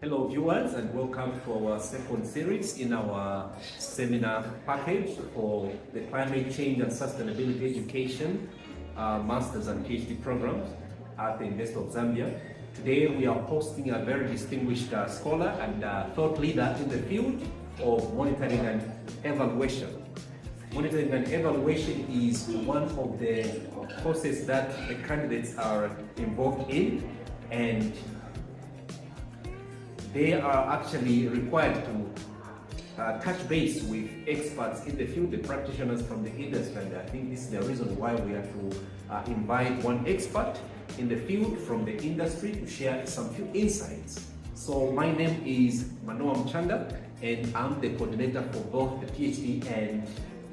Hello viewers, and welcome to our second series in our seminar package for the Climate Change and Sustainability Education Masters and PhD programs at the University of Zambia. Today we are hosting a very distinguished scholar and thought leader in the field of monitoring and evaluation. Monitoring and evaluation is one of the courses that the candidates are involved in, and they are actually required to touch base with experts in the field, the practitioners from the industry. And I think this is the reason why we have to invite one expert in the field from the industry to share some few insights. So my name is Manoa Mchanda, and I'm the coordinator for both the PhD and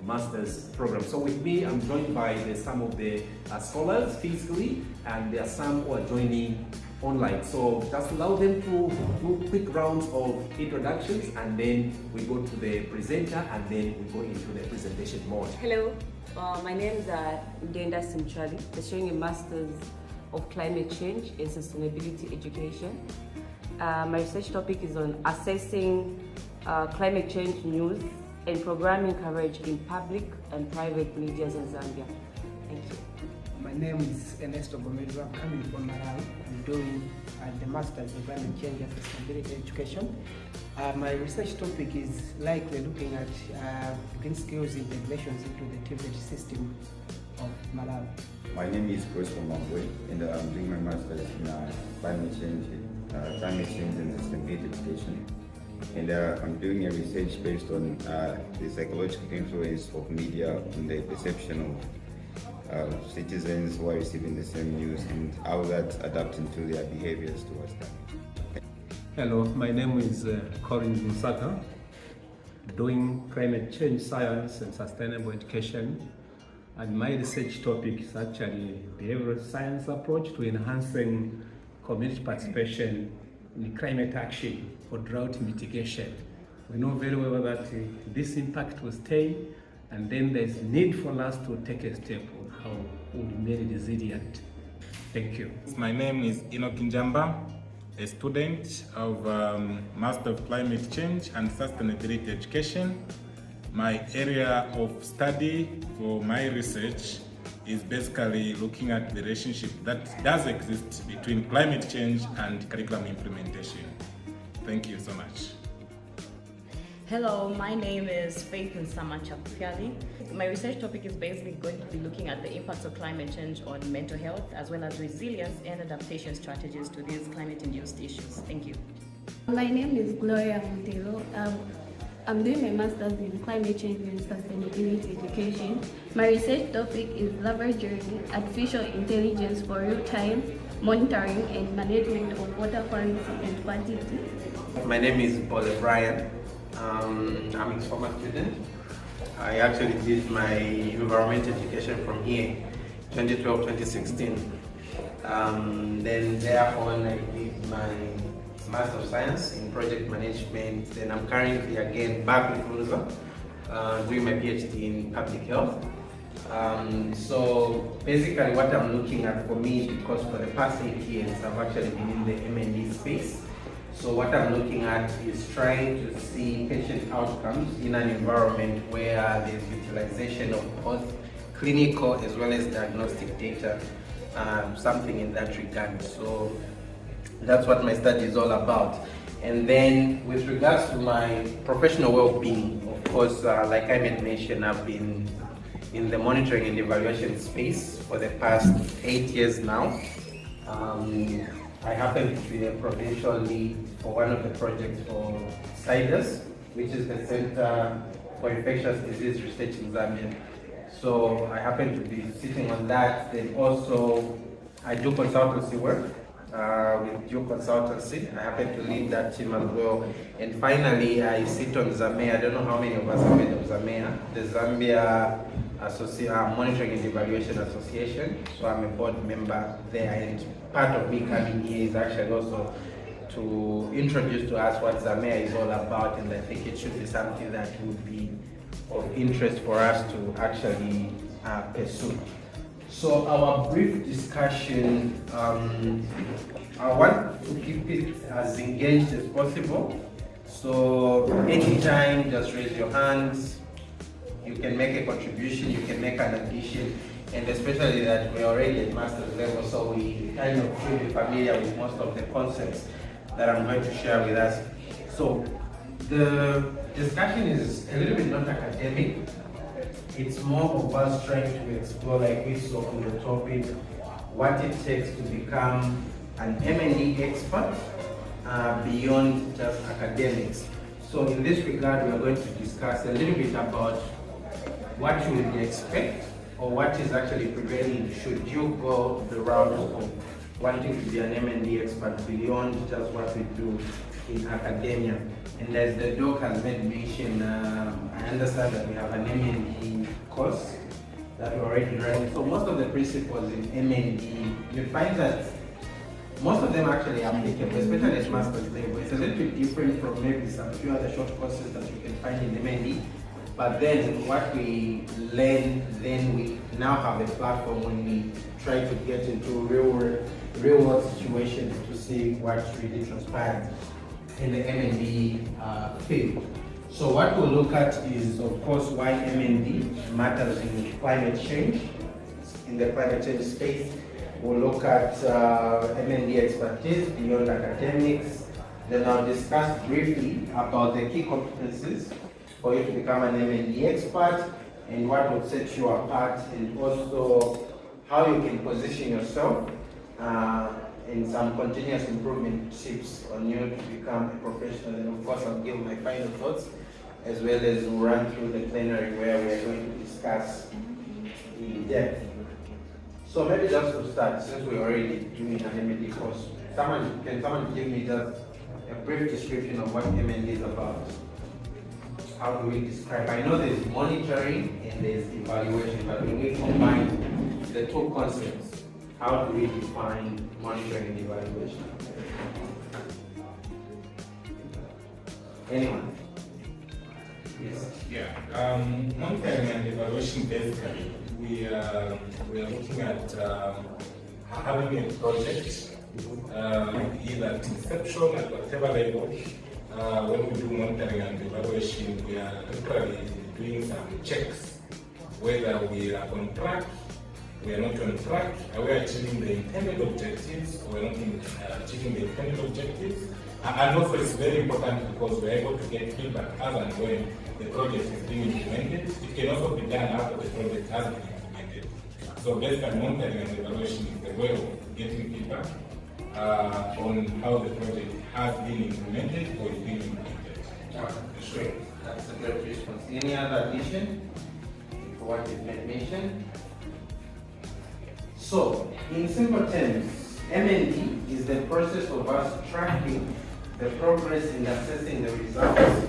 master's program. So with me, I'm joined by some of the scholars physically, and there are some who are joining online. So just allow them to do quick rounds of introductions, and then we go to the presenter, and then we go into the presentation mode. Hello, my name is Denda Simchali, pursuing a Master's of Climate Change and Sustainability Education. My research topic is on assessing climate change news and programming coverage in public and private media in Zambia. Thank you. My name is Ernesto Gomez. I'm coming from Malawi. I'm doing the Masters in Climate Change and Sustainability Education. My research topic is likely looking at green skills integrations into the TVET system of Malawi. My name is Prosper Mangwe, and I'm doing my Masters in Climate Change and Sustainability Education. And I'm doing a research based on the psychological influence of media on the perception of citizens who are receiving the same news and how that's adapting to their behaviors towards that. Hello, my name is Collins Musaka, doing climate change science and sustainable education, and my research topic is actually behavioral science approach to enhancing community participation in climate action for drought mitigation. We know very well that this impact will stay, and then there's need for us to take a step on how we remain resilient. Thank you. My name is Enoch Njamba, a student of Master of Climate Change and Sustainability Education. My area of study for my research is basically looking at the relationship that does exist between climate change and curriculum implementation. Thank you so much. Hello, my name is Faith Nsama Chakufyali. My research topic is basically going to be looking at the impacts of climate change on mental health, as well as resilience and adaptation strategies to these climate-induced issues. Thank you. My name is Gloria Montero. I'm doing my Master's in Climate Change and Sustainability Education. My research topic is leveraging artificial intelligence for real-time monitoring and management of water quality and quantity. My name is Paul Brian. I'm a former student. I actually did my environmental education from here, 2012-2016. Then thereupon I did my Master of Science in Project Management. Then I'm currently again back with Funza, doing my PhD in Public Health. So basically what I'm looking at for me, because for the past 8 years I've actually been in the M&E space. So what I'm looking at is trying to see patient outcomes in an environment where there's utilization of both clinical as well as diagnostic data, something in that regard. So that's what my study is all about. And then with regards to my professional well-being, of course, like I made mention, I've been in the monitoring and evaluation space for the past 8 years now. I happen to be a provincial lead for one of the projects for CIDES, which is the Center for Infectious Disease Research in Zambia. So I happen to be sitting on that. Then also I do consultancy work with Duke Consultancy. I happen to lead that team as well. And finally, I sit on ZAMEA. I don't know how many of us have heard of ZAMEA, the Zambia Monitoring and Evaluation Association. So I'm a board member there, and part of me coming here is actually also to introduce to us what ZAMEA is all about, and I think it should be something that would be of interest for us to actually pursue. So our brief discussion I want to keep it as engaged as possible. So anytime, just raise your hands. You can make a contribution, you can make an addition, and especially that we're already at master's level, so we kind of should be familiar with most of the concepts that I'm going to share with us. So the discussion is a little bit not academic. It's more of us trying to explore, like we saw on the topic, what it takes to become an M&E expert beyond just academics. So in this regard, we are going to discuss a little bit about what you would expect or what is actually prevailing should you go the route of wanting to be an M&E expert beyond just what we do in academia. And as the doc has made mention, I understand that we have an M&E course that we're already running. So most of the principles in M&E, you find that most of them actually are applicable, especially at master's level. It's a little bit different from maybe some few other short courses that you can find in M&E. But then what we learn, then we now have a platform when we try to get into real world situations to see what really transpires in the M&E field. So what we'll look at is, of course, why M&E matters in climate change, in the climate change space. We'll look at M&E expertise beyond academics. Then I'll discuss briefly about the key competencies for you to become an M&E expert and what would set you apart, and also how you can position yourself in some continuous improvement tips on you to become a professional. And of course, I'll give my final thoughts as well as run through the plenary where we are going to discuss in depth. So maybe just to start, since we're already doing an M&E course, can someone give me just a brief description of what M&E is about? How do we describe? I know there's monitoring and there's evaluation, but when we combine the two concepts, how do we define monitoring and evaluation? Anyone? Yes. Yeah. Monitoring and evaluation, basically, we are looking at having a project, either at inception at whatever level. When we do monitoring and evaluation, we are literally doing some checks, whether we are on track, we are not on track, are we achieving the intended objectives, or we are not achieving the intended objectives. And also it's very important because we are able to get feedback as and when the project is being implemented. It can also be done after the project has been implemented. So basically monitoring and evaluation is the way of getting feedback on how the project has been implemented or is being implemented. Sure, that's a great response. Any other addition to what you've mentioned? So, in simple terms, M&E is the process of us tracking the progress in assessing the results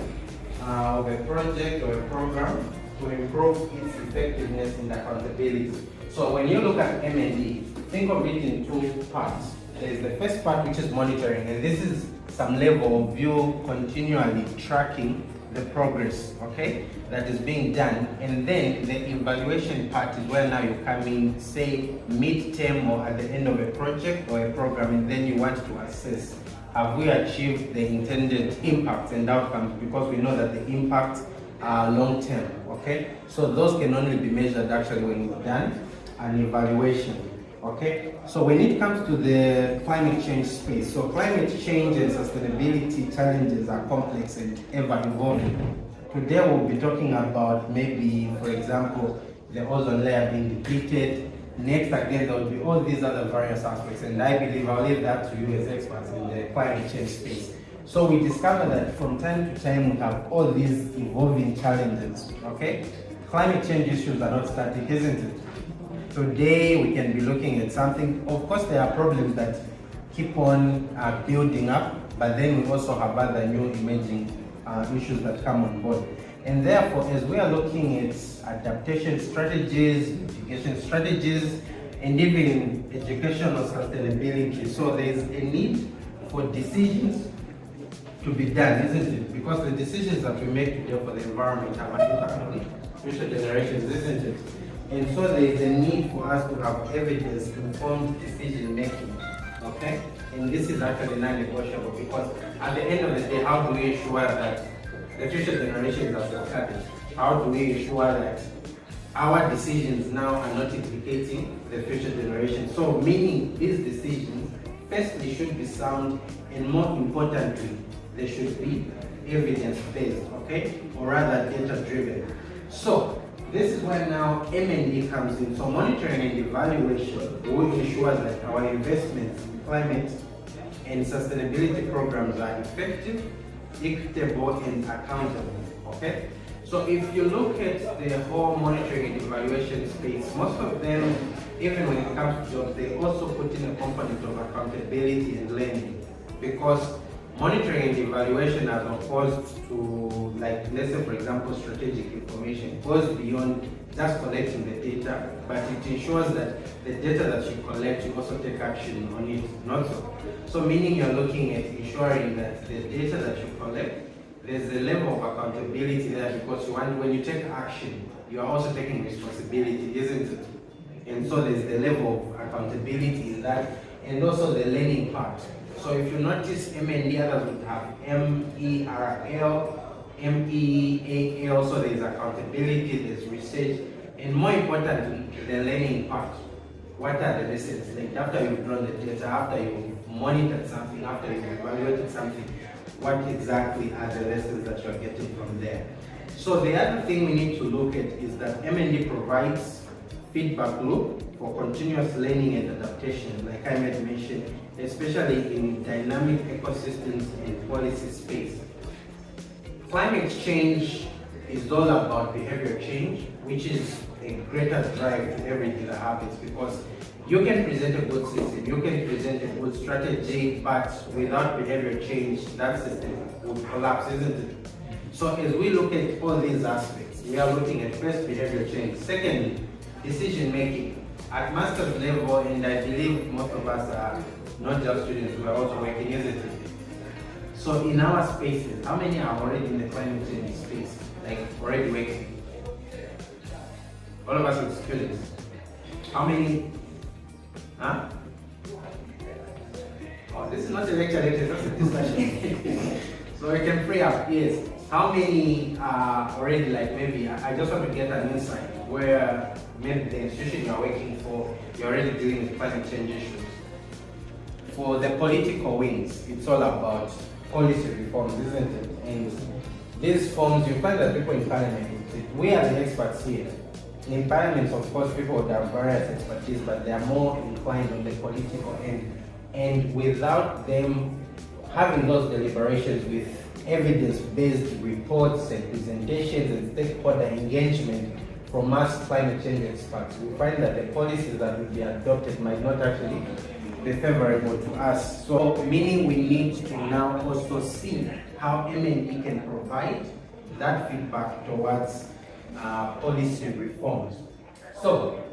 of a project or a program to improve its effectiveness and accountability. So when you look at M&E, think of it in two parts. There's the first part, which is monitoring, and this is some level of you continually tracking the progress, okay, that is being done. And then the evaluation part is where now you come in, say, mid-term or at the end of a project or a program, and then you want to assess, have we achieved the intended impacts and outcomes, because we know that the impacts are long-term, okay? So those can only be measured actually when we've done an evaluation. Okay, so when it comes to the climate change space, so climate change and sustainability challenges are complex and ever evolving. Today we'll be talking about maybe, for example, the ozone layer being depleted. Next again, there will be all these other various aspects, and I believe I'll leave that to you as experts in the climate change space. So we discover that from time to time we have all these evolving challenges, okay? Climate change issues are not static, isn't it? Today we can be looking at something. Of course, there are problems that keep on building up, but then we also have other new emerging issues that come on board. And therefore, as we are looking at adaptation strategies, mitigation strategies, and even educational sustainability, so there is a need for decisions to be done, isn't it? Because the decisions that we make today for the environment have an impact on future generations, isn't it? And so there is a need for us to have evidence-informed decision making Okay? And this is actually non-negotiable because at the end of the day, how do we ensure that the future generations are safeguarded? How do we ensure that our decisions now are not implicating the future generations? So meaning these decisions, firstly, should be sound, and more importantly, they should be evidence-based, okay? Or rather data-driven. So this is where now M&E comes in. So monitoring and evaluation will ensure that our investments in climate and sustainability programs are effective, equitable, and accountable, okay? So if you look at the whole monitoring and evaluation space, most of them, even when it comes to jobs, they also put in a component of accountability and learning, because monitoring and evaluation as opposed to, like, let's say for example, strategic information goes beyond just collecting the data, but it ensures that the data that you collect, you also take action on it, not so. So meaning you're looking at ensuring that the data that you collect, there's a level of accountability there, because you want, when you take action, you are also taking responsibility, isn't it? And so there's the level of accountability in that, and also the learning part. So if you notice, M&D others would have MERL, MEAL, so there's accountability, there's research, and more importantly, the learning part. What are the lessons learned after you've drawn the data, after you've monitored something, after you've evaluated something? What exactly are the lessons that you're getting from there? So the other thing we need to look at is that M&D provides feedback loop for continuous learning and adaptation, like I made mention, especially in dynamic ecosystems and policy space. Climate change is all about behavior change, which is a greater drive to every dealer habits, because you can present a good system, you can present a good strategy, but without behavior change, that system would collapse, isn't it? So as we look at all these aspects, we are looking at first behavior change, secondly, decision making at master's level, and I believe most of us are not just students, we are also working, isn't it? So in our spaces, how many are already in the climate change space, like already working? All of us are students. How many? Huh? Oh, this is not a lecture, it's just a discussion. So we can free up, yes. How many are already, like, maybe, I just want to get an insight where maybe the institution you're working for, you're already dealing with climate change issues. For the political wings, it's all about policy reforms, isn't it? And these forms, you find that people in parliament, we are the experts here. In parliaments, of course, people would have various expertise, but they are more inclined on the political end. And without them having those deliberations with evidence-based reports and presentations and stakeholder engagement from us climate change experts, we find that the policies that will be adopted might not actually be favorable to us. So meaning we need to now also see how M&E can provide that feedback towards policy reforms. So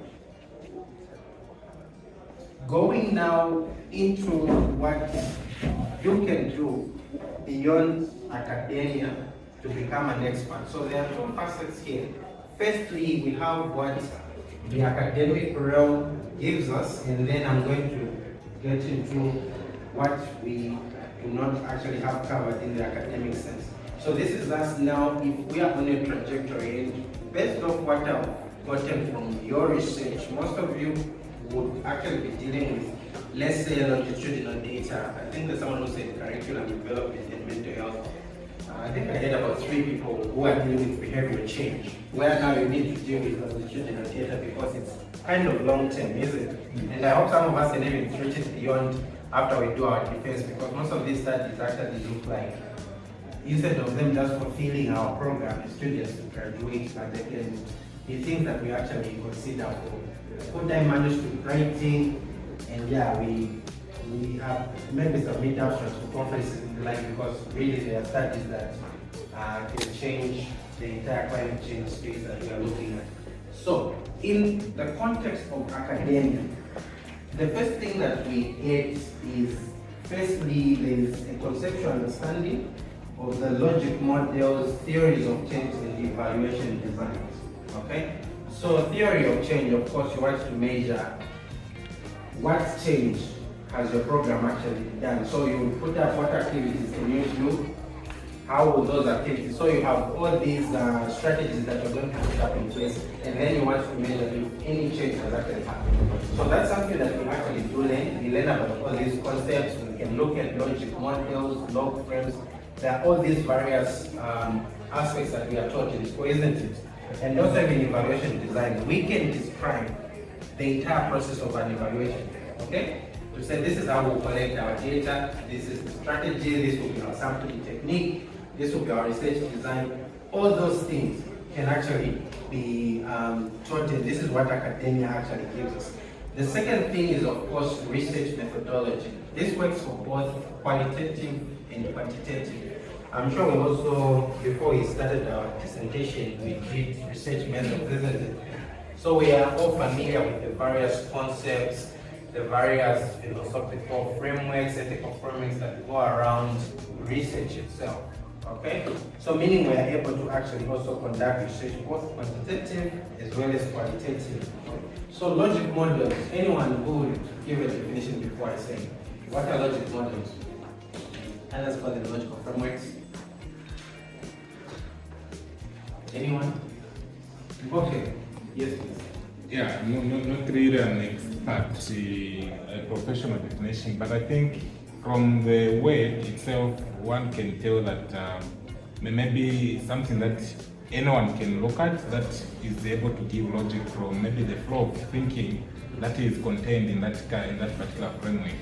going now into what you can do beyond academia to become an expert. So there are two facets here. Firstly, we have what the academic realm gives us, and then I'm going to get into what we do not actually have covered in the academic sense. So this is us now, if we are on a trajectory, and based off what I've gotten from your research, most of you would actually be dealing with, let's say, longitudinal data. I think there's someone who said curriculum development and mental health. I think I heard about 3 people who are dealing with behavior change, where now you need to deal with longitudinal data because it's kind of long term, isn't it? And I hope some of us can even stretch it beyond after we do our defense, because most of these studies actually look like, instead of them just fulfilling our program, the students to graduate, but they can be things that we actually consider for full-time manuscript writing, and yeah, we have maybe submit abstracts for conferences and the like, because really there are studies that can change the entire climate change space that we are looking at. So, in the context of academia, the first thing that we get is, firstly, there is a conceptual understanding of the logic models, theories of change, and evaluation designs. Okay? So, theory of change, of course, you want to measure what's changed has your program actually done? So you will put up what activities can you do, how will those activities, so you have all these strategies that you're going to put up in place, and then you want to measure if any change has actually happened. So that's something that we actually do learn. We learn about all these concepts. We can look at logic models, log frames. There are all these various aspects that we are taught in school, isn't it? And also in evaluation design, we can describe the entire process of an evaluation, okay? To say this is how we collect our data, this is the strategy, this will be our sampling technique, this will be our research design. All those things can actually be taught, and this is what academia actually gives us. The second thing is, of course, research methodology. This works for both qualitative and quantitative. I'm sure we also, before we started our presentation, we did research methods, isn't it? So we are all familiar with the various concepts, the various philosophical frameworks, ethical frameworks that go around research itself. Okay? So meaning we are able to actually also conduct research, both quantitative as well as qualitative. So logic models, anyone who would give a definition before I say, what are logic models? And let's call them logical frameworks. Anyone? Okay. Yes, please. Yeah, not really an expert, a professional definition, but I think from the word itself, one can tell that maybe something that anyone can look at that is able to give logic from maybe the flow of thinking that is contained in that particular framework.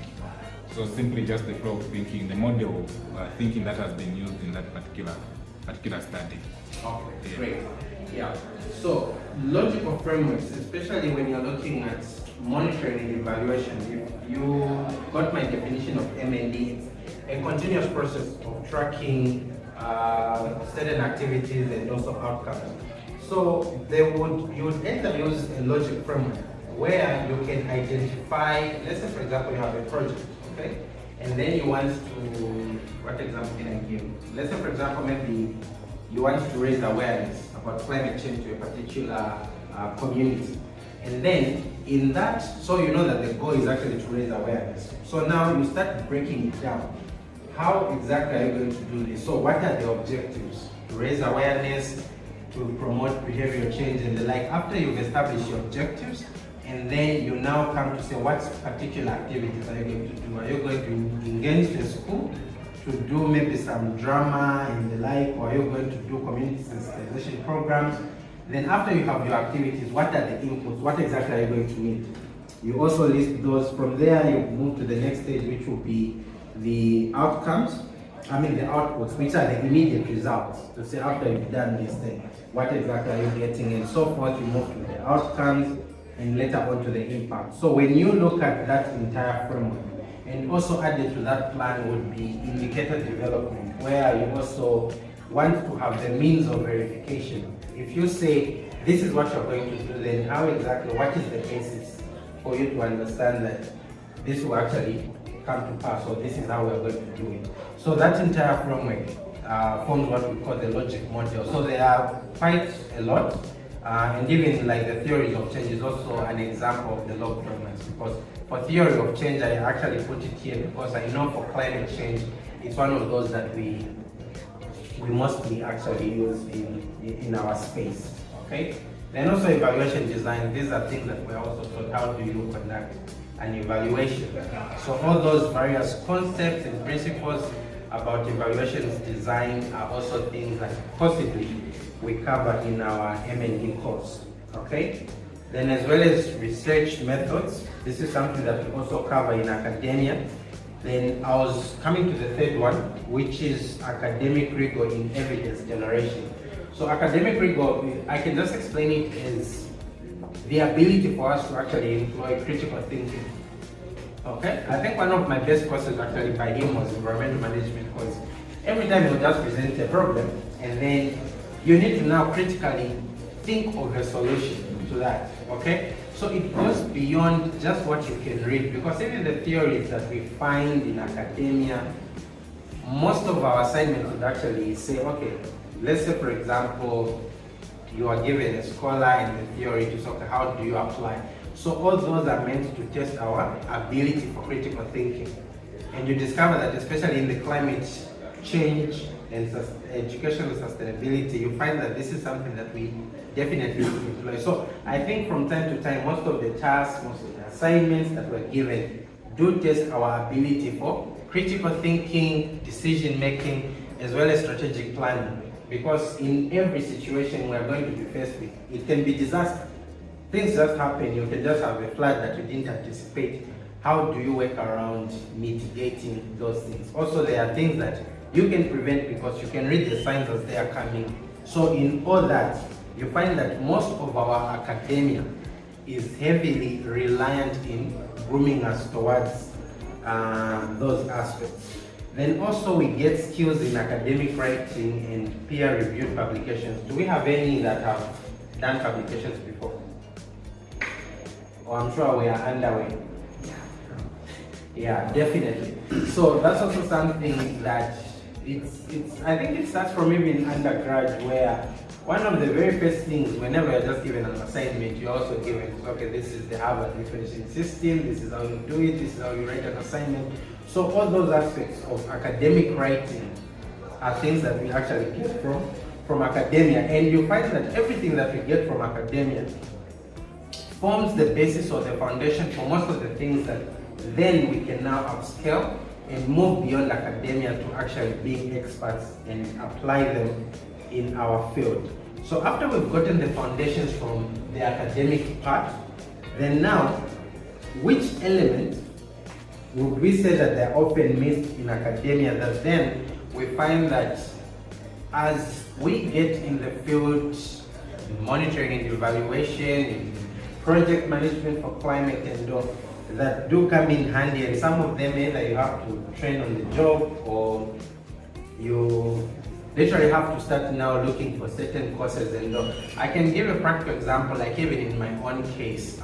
So simply just the flow of thinking, the model of thinking that has been used in that particular study. Okay, great. Yeah. So logical frameworks, especially when you're looking at monitoring and evaluation, you got my definition of M&D, a continuous process of tracking certain activities and also outcomes. So you would either use a logic framework where you can identify, let's say for example you have a project, okay? And then you want to, what example can I give? Let's say for example maybe you want to raise awareness about climate change to a particular community. And then in that, so you know that the goal is actually to raise awareness. So now you start breaking it down. How exactly are you going to do this? So what are the objectives? To raise awareness, to promote behavioral change and the like. After you've established your objectives, and then you now come to say what particular activities are you going to do? Are you going to engage the school to do maybe some drama and the like, or are you going to do community sensitization programs? Then after you have your activities, what are the inputs? What exactly are you going to need? You also list those. From there, you move to the next stage, which will be the outcomes. I mean the outputs, which are the immediate results. To say after you've done this thing, what exactly are you getting, and so forth. You move to the outcomes, and later on to the impact. So when you look at that entire framework, and also added to that plan would be indicator development, where you also want to have the means of verification. If you say this is what you're going to do, then how exactly, what is the basis for you to understand that this will actually come to pass, or this is how we're going to do it. So that entire framework forms what we call the logic model. So there are quite a lot, and even like the theories of change is also an example of the log frameworks, because for theory of change, I actually put it here because I know for climate change, it's one of those that we mostly actually use in our space, okay? Then also evaluation design, these are things that we're also taught, how do you conduct an evaluation. So all those various concepts and principles about evaluations design are also things that possibly we cover in our M&D course, okay? Then as well as research methods, this is something that we also cover in academia. Then I was coming to the third one, which is academic rigor in evidence generation. So academic rigor, I can just explain it as the ability for us to actually employ critical thinking. Okay? I think one of my best courses actually by him was environmental management, because every time he'll just present a problem, and then you need to now critically think of a solution to that. Okay? So it goes beyond just what you can read, because even the theories that we find in academia, most of our assignments would actually say, okay, let's say for example, you are given a scholar and the theory to say, okay, how do you apply? So all those are meant to test our ability for critical thinking. And you discover that especially in the climate change and educational sustainability, you find that this is something that we definitely employ. So I think from time to time, most of the tasks, most of the assignments that we're given do test our ability for critical thinking, decision making, as well as strategic planning. Because in every situation we're going to be faced with, it can be disaster. Things just happen, you can just have a flood that you didn't anticipate. How do you work around mitigating those things? Also, there are things that you can prevent because you can read the signs as they are coming. So in all that, you find that most of our academia is heavily reliant in grooming us towards those aspects. Then also we get skills in academic writing and peer-reviewed publications. Do we have any that have done publications before? Oh, I'm sure we are underway. Yeah, definitely. So that's also something that I think it starts from even undergrad, where one of the very first things, whenever you're just given an assignment, you're also given, okay, this is the Harvard information system, this is how you do it, this is how you write an assignment. So all those aspects of academic writing are things that we actually get from academia. And you find that everything that we get from academia forms the basis or the foundation for most of the things that then we can now upscale and move beyond academia to actually being experts and apply them in our field. So after we've gotten the foundations from the academic part, then now, which element would we say that they're often missed in academia, that then we find that as we get in the field, in monitoring and evaluation, in project management for climate and all, that do come in handy, and some of them either you have to train on the job or you literally have to start now looking for certain courses and all. I can give a practical example, like even in my own case.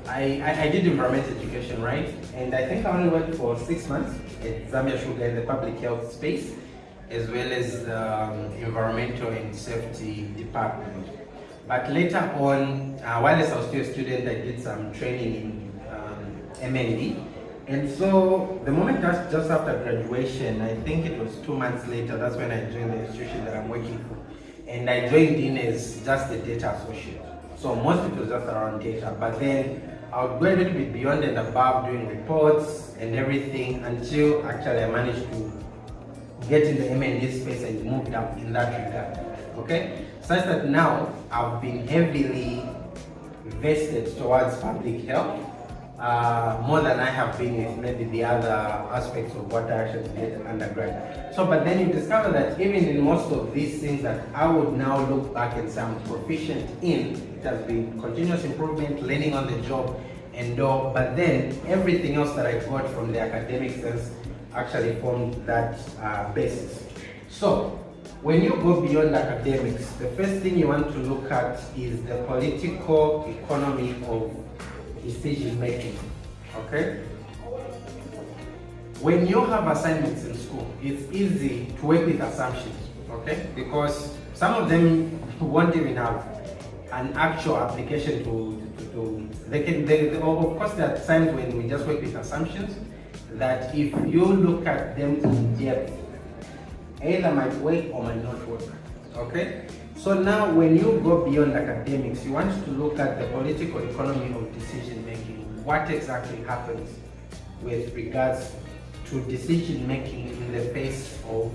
I did environmental education, right? And I think I only worked for 6 months at Zambia Sugar in the public health space, as well as the environmental and safety department. But later on, while I was still a student, I did some training in MND. And so the moment just after graduation, I think it was 2 months later, that's when I joined the institution that I'm working for. And I joined in as just a data associate. So most of it was just around data, but then I would go a little bit beyond and above doing reports and everything until actually I managed to get in the MND space and moved up in that regard. Okay? Such that now I've been heavily vested towards public health, more than I have been with maybe the other aspects of what I actually did at undergrad. So, but then you discover that even in most of these things that I would now look back and say I'm proficient in, it has been continuous improvement, learning on the job and all, but then everything else that I got from the academic sense actually formed that basis. So, when you go beyond academics, the first thing you want to look at is the political economy of decision making, okay? When you have assignments in school, it's easy to work with assumptions, okay? Because some of them won't even have an actual application of course there are times when we just work with assumptions that if you look at them in depth, either might work or might not work, okay? So now when you go beyond academics, you want to look at the political economy of decision making. What exactly happens with regards to decision making in the face of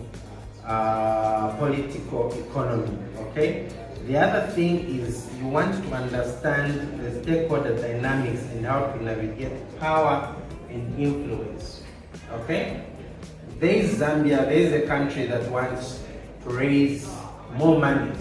political economy, okay? The other thing is you want to understand the stakeholder dynamics and how to navigate power and influence, okay? There is Zambia, there is a country that wants to raise more money.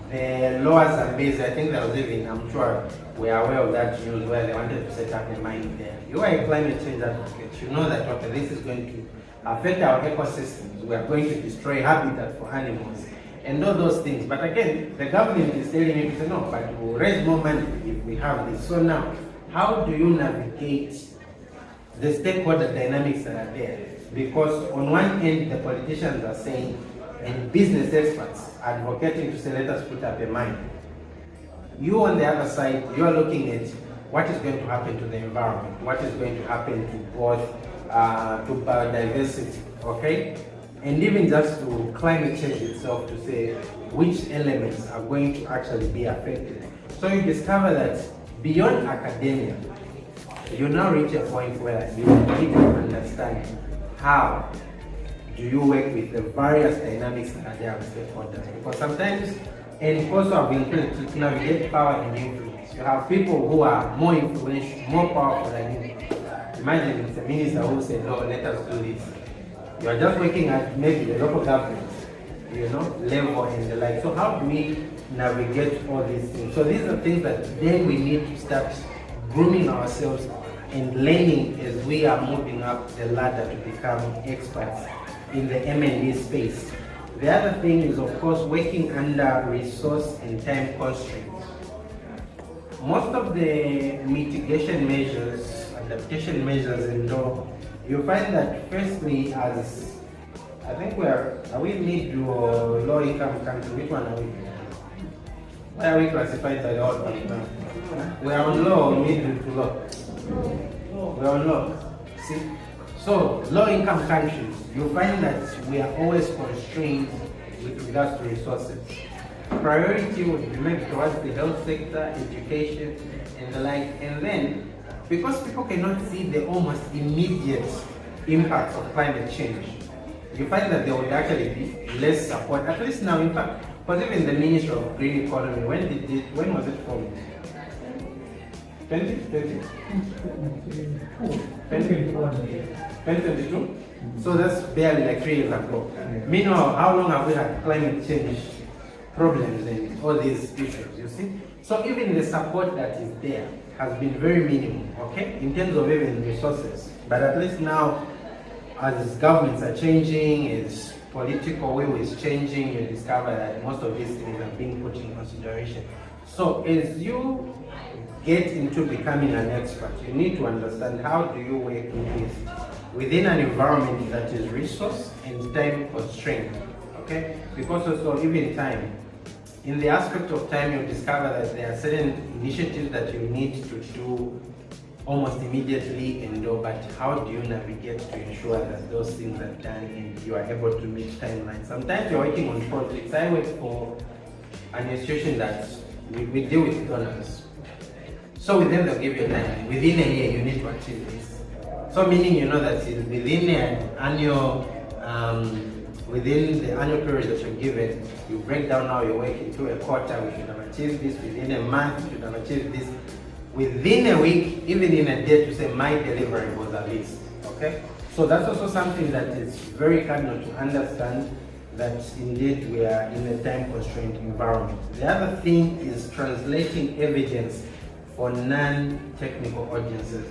The Lower Zambezi, I think that was even, I'm sure we are aware of that news where they wanted to set up a mine there. You are a climate change advocate, you know that okay, this is going to affect our ecosystems, we are going to destroy habitat for animals and all those things. But again, the government is telling you to say no, but we'll raise more money if we have this. So now, how do you navigate the stakeholder dynamics that are there? Because on one end, the politicians are saying, and business experts advocating to say, let us put up a mine. You on the other side, you are looking at what is going to happen to the environment, what is going to happen to both to biodiversity, okay? And even just to climate change itself, to say which elements are going to actually be affected. So you discover that beyond academia, you now reach a point where you need to understand how do you work with the various dynamics that are there with stakeholders. Because sometimes, and also I've been able to navigate power and influence. You have people who are more influential, more powerful than you. Imagine it's a minister who said, no, let us do this. You are just working at maybe the local government, level and the like. So how do we navigate all these things? So these are things that then we need to start grooming ourselves and learning as we are moving up the ladder to become experts in the M&E space. The other thing is, of course, working under resource and time constraints. Most of the mitigation measures, adaptation measures, and all, you find that firstly, as I think are we mid or low income country? Which one are we? Why are we classified by the old one now? We are on low or mid to low? We are on low. See? So, low income countries, you find that we are always constrained with regards to resources. Priority would be made towards the health sector, education, and the like. And then, because people cannot see the almost immediate impacts of climate change, you find that there would actually be less support. At least now, in fact, because even the Ministry of Green Economy, when was it formed? 2022? So that's barely like 3 years ago. Meanwhile, how long have we had climate change problems and all these issues, you see? So even the support that is there has been very minimal, okay, in terms of even resources. But at least now, as governments are changing, as political will is changing, you discover that most of these things are being put in consideration. So as you get into becoming an expert, you need to understand how do you work within an environment that is resource and time constrained, okay? Because also even time, in the aspect of time, you discover that there are certain initiatives that you need to do almost immediately, but how do you navigate to ensure that those things are done and you are able to meet timelines? Sometimes you're working on projects. I work for an institution that we deal with donors. So with them, they'll give you a timeline. Within a year, you need to achieve this. So meaning, that within an annual, within the annual period that you're given, you break down how you're working to a quarter, we should have achieved this. Within a month, we should have achieved this. Within a week, even in a day, to say my deliverables at least, okay? So that's also something that is very cardinal to understand, that indeed we are in a time-constrained environment. The other thing is translating evidence for non-technical audiences.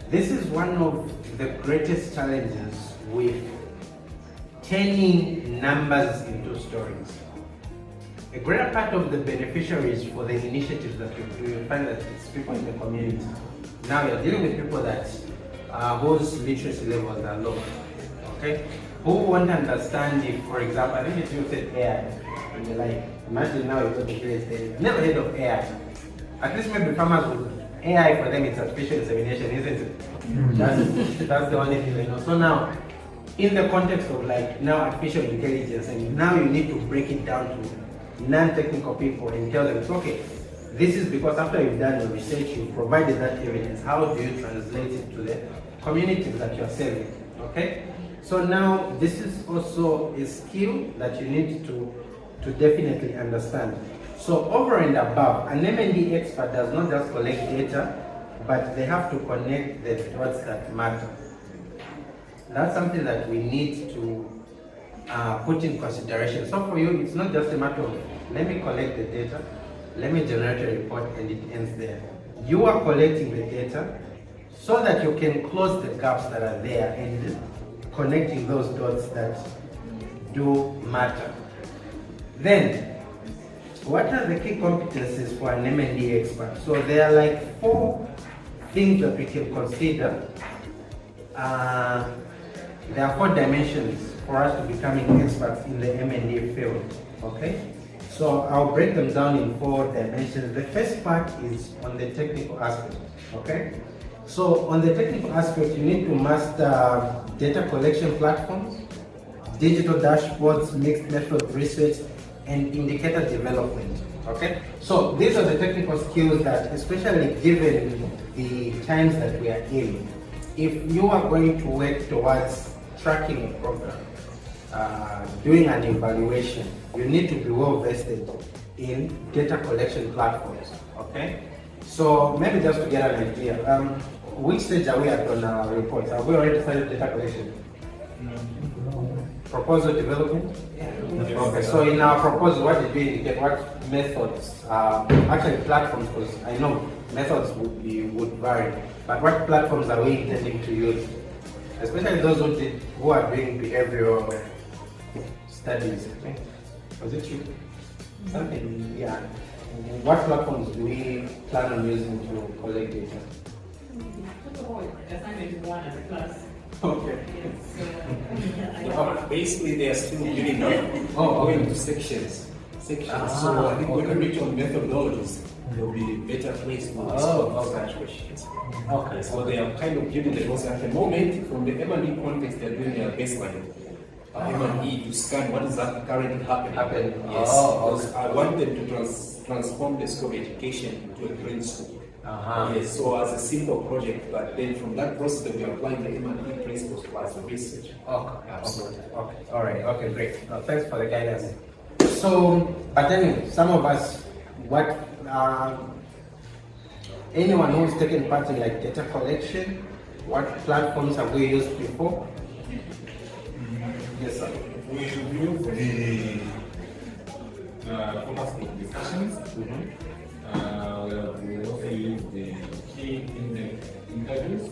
This is one of the greatest challenges with turning numbers into stories. A greater part of the beneficiaries for the initiatives that you do, you find that it's people in the community. Now you're dealing with people that whose literacy levels are low, okay? Who won't understand if, for example, I think it's you said AI, and you're like, imagine now you're going to place AI. Never heard of AI. At least maybe farmers would, AI for them it's artificial insemination, isn't it? That's the only thing they know. So now, in the context of like now artificial intelligence, and now you need to break it down to non-technical people and tell them, okay, this is because after you've done your research, you've provided that evidence, how do you translate it to the communities that you're serving, okay? So now, this is also a skill that you need to definitely understand. So over and above, an M&E expert does not just collect data, but they have to connect the dots that matter. That's something that we need to put in consideration. So for you, it's not just a matter of, let me collect the data, let me generate a report, and it ends there. You are collecting the data so that you can close the gaps that are there and connecting those dots that do matter. Then, what are the key competencies for an M&E expert? So there are like 4 things that we can consider. There are 4 dimensions for us to becoming experts in the M&E field, okay? So I'll break them down in 4 dimensions. The first part is on the technical aspect, okay? So on the technical aspect, you need to master data collection platforms, digital dashboards, mixed method research, and indicator development, okay? So these are the technical skills that, especially given the times that we are in, if you are going to work towards tracking a program, doing an evaluation, you need to be well vested in data collection platforms, okay? So maybe just to get an idea, which stage are we at on our reports? Have we already started data collection? Proposal development? Okay, so in our proposal, what did we indicate? What methods, actually platforms, because I know methods would vary, but what platforms are we intending to use? Especially those who are doing behavioral studies. Okay? Was it true? Something, yeah. What platforms do we plan on using to collect data? Okay. Basically, they are still building up, going to sections. So I think when we reach on methodologies, there will be better place to respond to such questions. Okay. So they are kind of giving the process at the moment. From the M&E context, they're doing their baseline. M&E to scan what is that currently happening. Yes. Because I want them to transform the school of education into a green school. Yes, so as a simple project, but then from that process that we are applying the M&E principles plus the research. Okay. Absolutely. Okay. All right. Okay. Great. Thanks for the guidance. So, but then some of us, anyone who's taken part in like data collection, what platforms have we used before? Yes, sir. We use the focus group discussions. We also use the key interviews.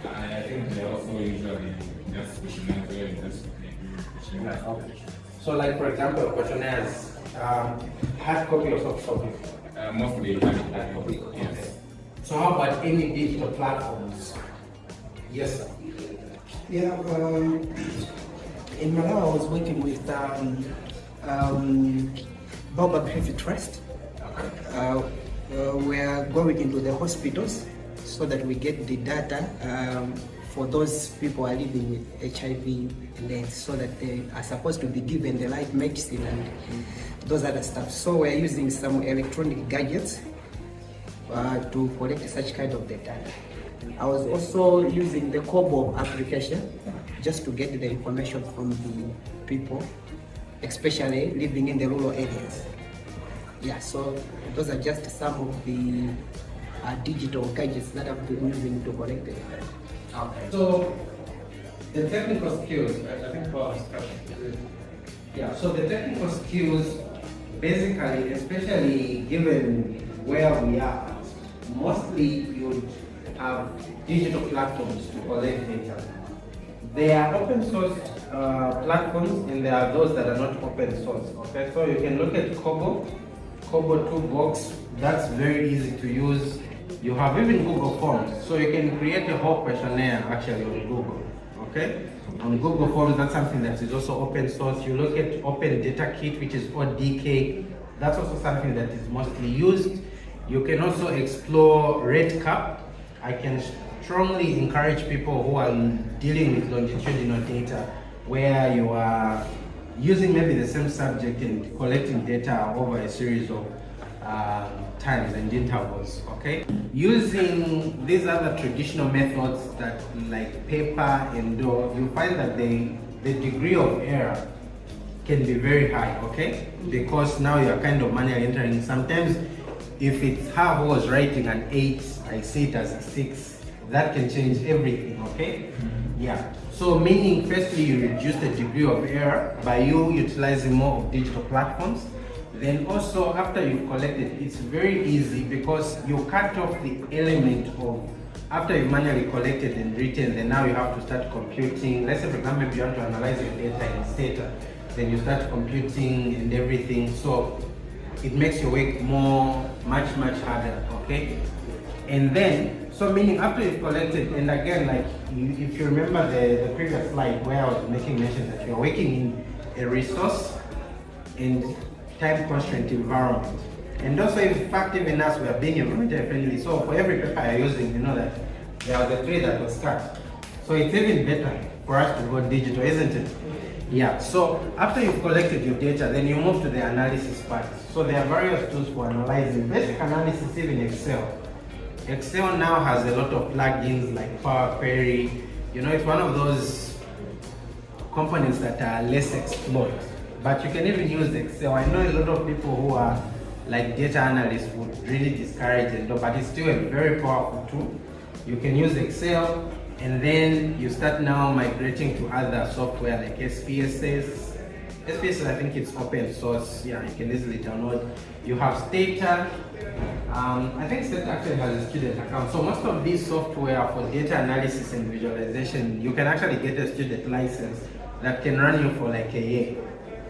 I think they also usually just questionnaires where you just questionnaires. Okay. So, like for example, questionnaires, hard copy or soft copy? Mostly hard copy. Yes. So, how about any digital platforms? Yes, sir. Yeah, in Malawi I was working with Baobab Health Trust. We are going into the hospitals so that we get the data for those people who are living with HIV and AIDS, so that they are supposed to be given the right medicine and those other stuff. So we're using some electronic gadgets to collect such kind of data. I was also using the Kobo application just to get the information from the people, especially living in the rural areas. Yeah, so those are just some of the digital gadgets that I've been using to collect the data. Okay. So the technical skills, I think Paul has covered. Yeah, so the technical skills, basically, especially given where we are, mostly you'd have digital platforms to collect data. There are open source platforms and there are those that are not open source. Okay, so you can look at Kobo Toolbox. That's very easy to use. You have even Google Forms, so you can create a whole questionnaire actually on Google. Okay, on Google Forms, that's something that is also open source. You look at Open Data Kit, which is ODK. That's also something that is mostly used. You can also explore RedCap. I can strongly encourage people who are dealing with longitudinal data, where you are using maybe the same subject and collecting data over a series of times and intervals, okay? Using these other traditional methods that like paper and dough, you find that the degree of error can be very high, okay? Because now you're kind of manually entering. Sometimes if it's her who was writing an 8, I see it as a 6, that can change everything, okay? Yeah. So meaning, firstly, you reduce the degree of error by you utilizing more of digital platforms. Then also, after you've collected, it's very easy because you cut off the element of, after you've manually collected and written, then now you have to start computing. Let's say, for example, if you want to analyze your data in Stata, then you start computing and everything. So it makes your work much harder, okay? And then, so meaning after you've collected, and again, like if you remember the previous slide where I was making mention that you're working in a resource and time constraint environment. And also, in fact, even us, we are being environmentally friendly. So for every paper you're using, you know that there was a tree that was cut. So it's even better for us to go digital, isn't it? Yeah, so after you've collected your data, then you move to the analysis part. So there are various tools for analyzing. Basic analysis, even Excel. Excel now has a lot of plugins like Power Query. You know, it's one of those components that are less explored. But you can even use Excel. I know a lot of people who are like data analysts would really discourage it, but it's still a very powerful tool. You can use Excel, and then you start now migrating to other software like SPSS. SPSS, I think it's open source. Yeah, you can easily download. You have Stata. I think Stata actually has a student account. So most of these software for data analysis and visualization, you can actually get a student license that can run you for like a year,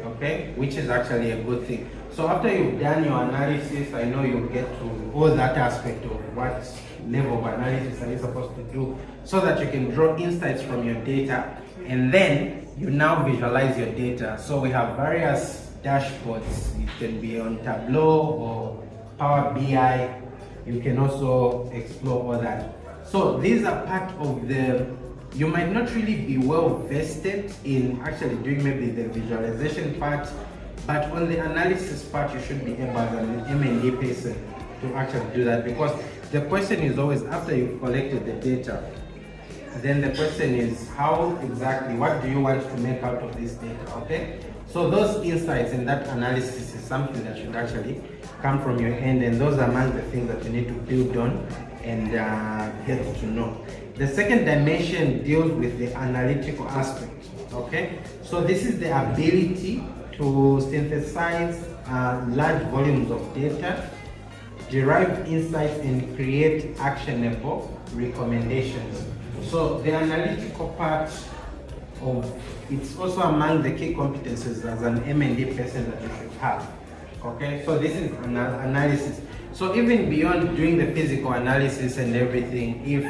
okay? Which is actually a good thing. So after you've done your analysis, I know you'll get to all that aspect of what level of analysis are you supposed to do so that you can draw insights from your data, and then you now visualize your data. So we have various dashboards. It can be on Tableau or Power BI. You can also explore all that. So these are part of the, you might not really be well vested in actually doing maybe the visualization part, but on the analysis part, you should be able as an M&D person to actually do that, because the question is always after you've collected the data, then the question is how exactly, what do you want to make out of this data, okay? So those insights in that analysis is something that should actually come from your end, and those are among the things that you need to build on and get to know. The second dimension deals with the analytical aspect, okay? So this is the ability to synthesize large volumes of data, derive insights, and create actionable recommendations. So the analytical part of it's also among the key competencies as an M&D person that you should have. Okay, so this is analysis. So even beyond doing the physical analysis and everything, if,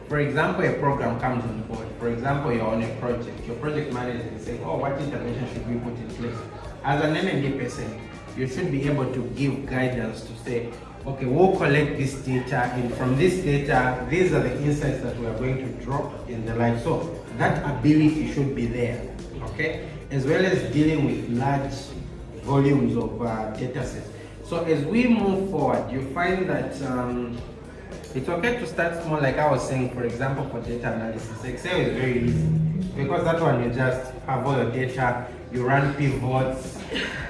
for example, a program comes on board, for example, you're on a project, your project manager is saying, oh, what intervention should we put in place? As an M&D person, you should be able to give guidance to say, okay, we'll collect this data, and from this data, these are the insights that we are going to drop in the like. So that ability should be there, okay? As well as dealing with large volumes of data sets. So as we move forward, you find that it's okay to start small, like I was saying, for example, for data analysis. Excel is very easy, because that one you just have all your data, you run pivots,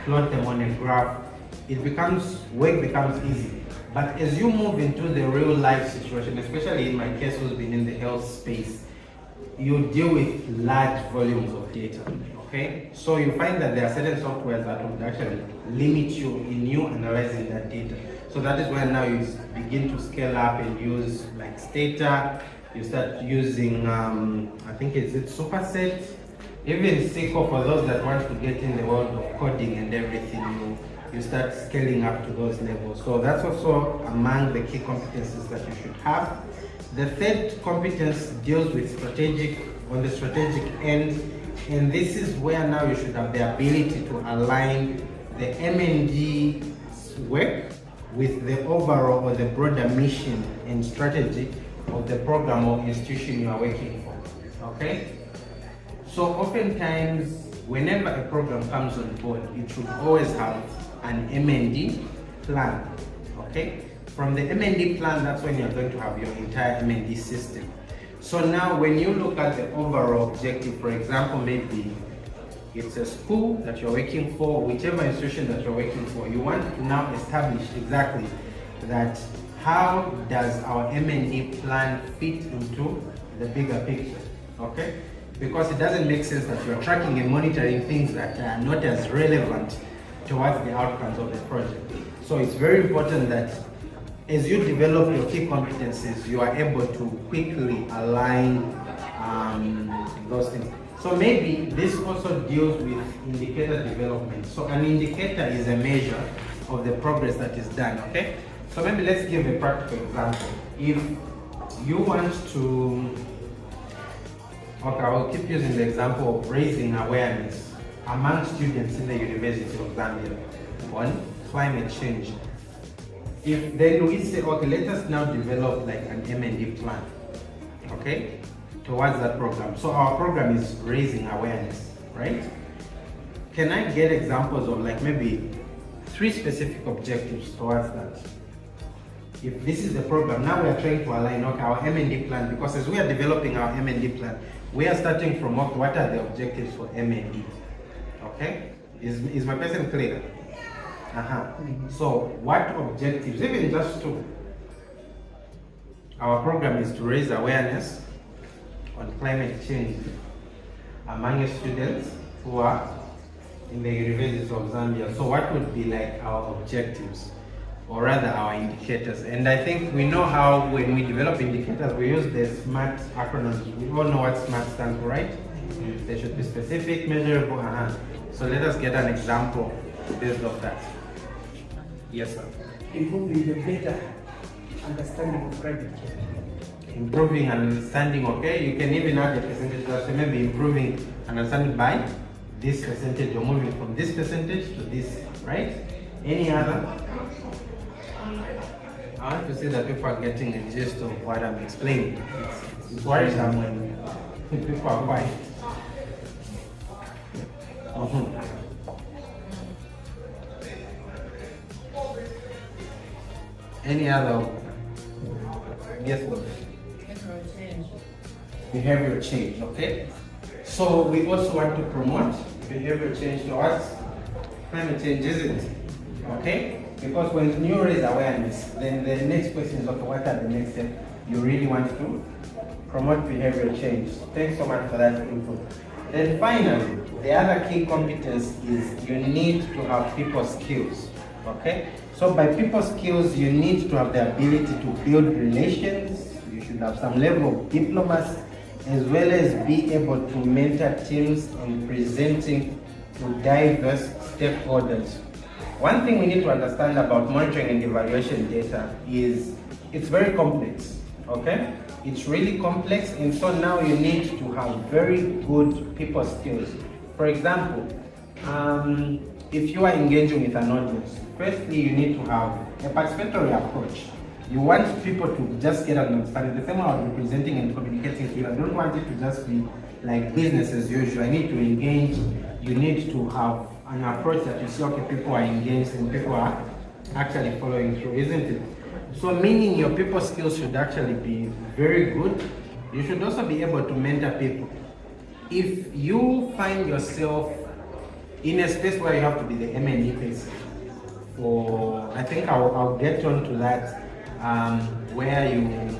plot them on a graph. Work becomes easy. But as you move into the real life situation, especially in my case who's been in the health space, you deal with large volumes of data, okay? So you find that there are certain softwares that would actually limit you in you analyzing that data. So that is where now you begin to scale up and use like Stata, you start using, I think it's Superset, even SQL for those that want to get in the world of coding and everything, you start scaling up to those levels. So that's also among the key competencies that you should have. The third competence deals with on the strategic end, and this is where now you should have the ability to align the M&D work with the overall or the broader mission and strategy of the program or institution you are working for, okay? So oftentimes, whenever a program comes on board, it should always have an M&D plan, okay? From the M&D plan, that's when you're going to have your entire M&D system. So now when you look at the overall objective, for example, maybe it's a school that you're working for, whichever institution that you're working for, you want to now establish exactly that how does our M&D plan fit into the bigger picture, okay? Because it doesn't make sense that you're tracking and monitoring things that are not as relevant towards the outcomes of the project. So it's very important that as you develop your key competencies, you are able to quickly align those things. So maybe this also deals with indicator development. So an indicator is a measure of the progress that is done, okay? So maybe let's give a practical example. If you want to, okay, I'll keep using the example of raising awareness among students in the University of Zambia on climate change. If then we say, okay, let us now develop like an M&E plan, okay, towards that program. So our program is raising awareness, right? Can I get examples of like maybe 3 specific objectives towards that? If this is the program, now we are trying to align, okay, our M&E plan, because as we are developing our M&E plan, we are starting from what are the objectives for M&E, okay? Is my person clear? So what objectives, even just 2, our program is to raise awareness on climate change among students who are in the University of Zambia. So what would be like our objectives, or rather our indicators? And I think we know how when we develop indicators, we use the SMART acronym. We all know what SMART stands for, right? They should be specific, measurable. So let us get an example based off that. Yes, sir. Improving the better understanding of climate change. Improving understanding, okay? You can even add a percentage, so maybe improving understanding by this percentage, or moving from this percentage to this, right? Any other? I want to see that people are getting a gist of what I'm explaining. It's worrisome when people are quiet. Any other? Yes, Lord. Behavioral change, okay? So we also want to promote behavioral change towards climate change, isn't it? Okay? Because when you raise awareness, then the next question is, okay, what are the next steps? You really want to promote behavioral change. Thanks so much for that input. Then finally, the other key competence is you need to have people skills, okay? So by people skills, you need to have the ability to build relations, you should have some level of diplomacy, as well as be able to mentor teams in presenting to diverse stakeholders. One thing we need to understand about monitoring and evaluation data is it's very complex, okay? It's really complex, and so now you need to have very good people skills. For example, if you are engaging with an audience, firstly you need to have a participatory approach. You want people to just get an understanding. The same way I was presenting and communicating to you, I don't want it to just be like business as usual. I need to engage. You need to have an approach that you see, okay, people are engaged and people are actually following through, isn't it? So meaning your people skills should actually be very good. You should also be able to mentor people. If you find yourself in a space where you have to be the M&E person, or I think I'll get on to that, where you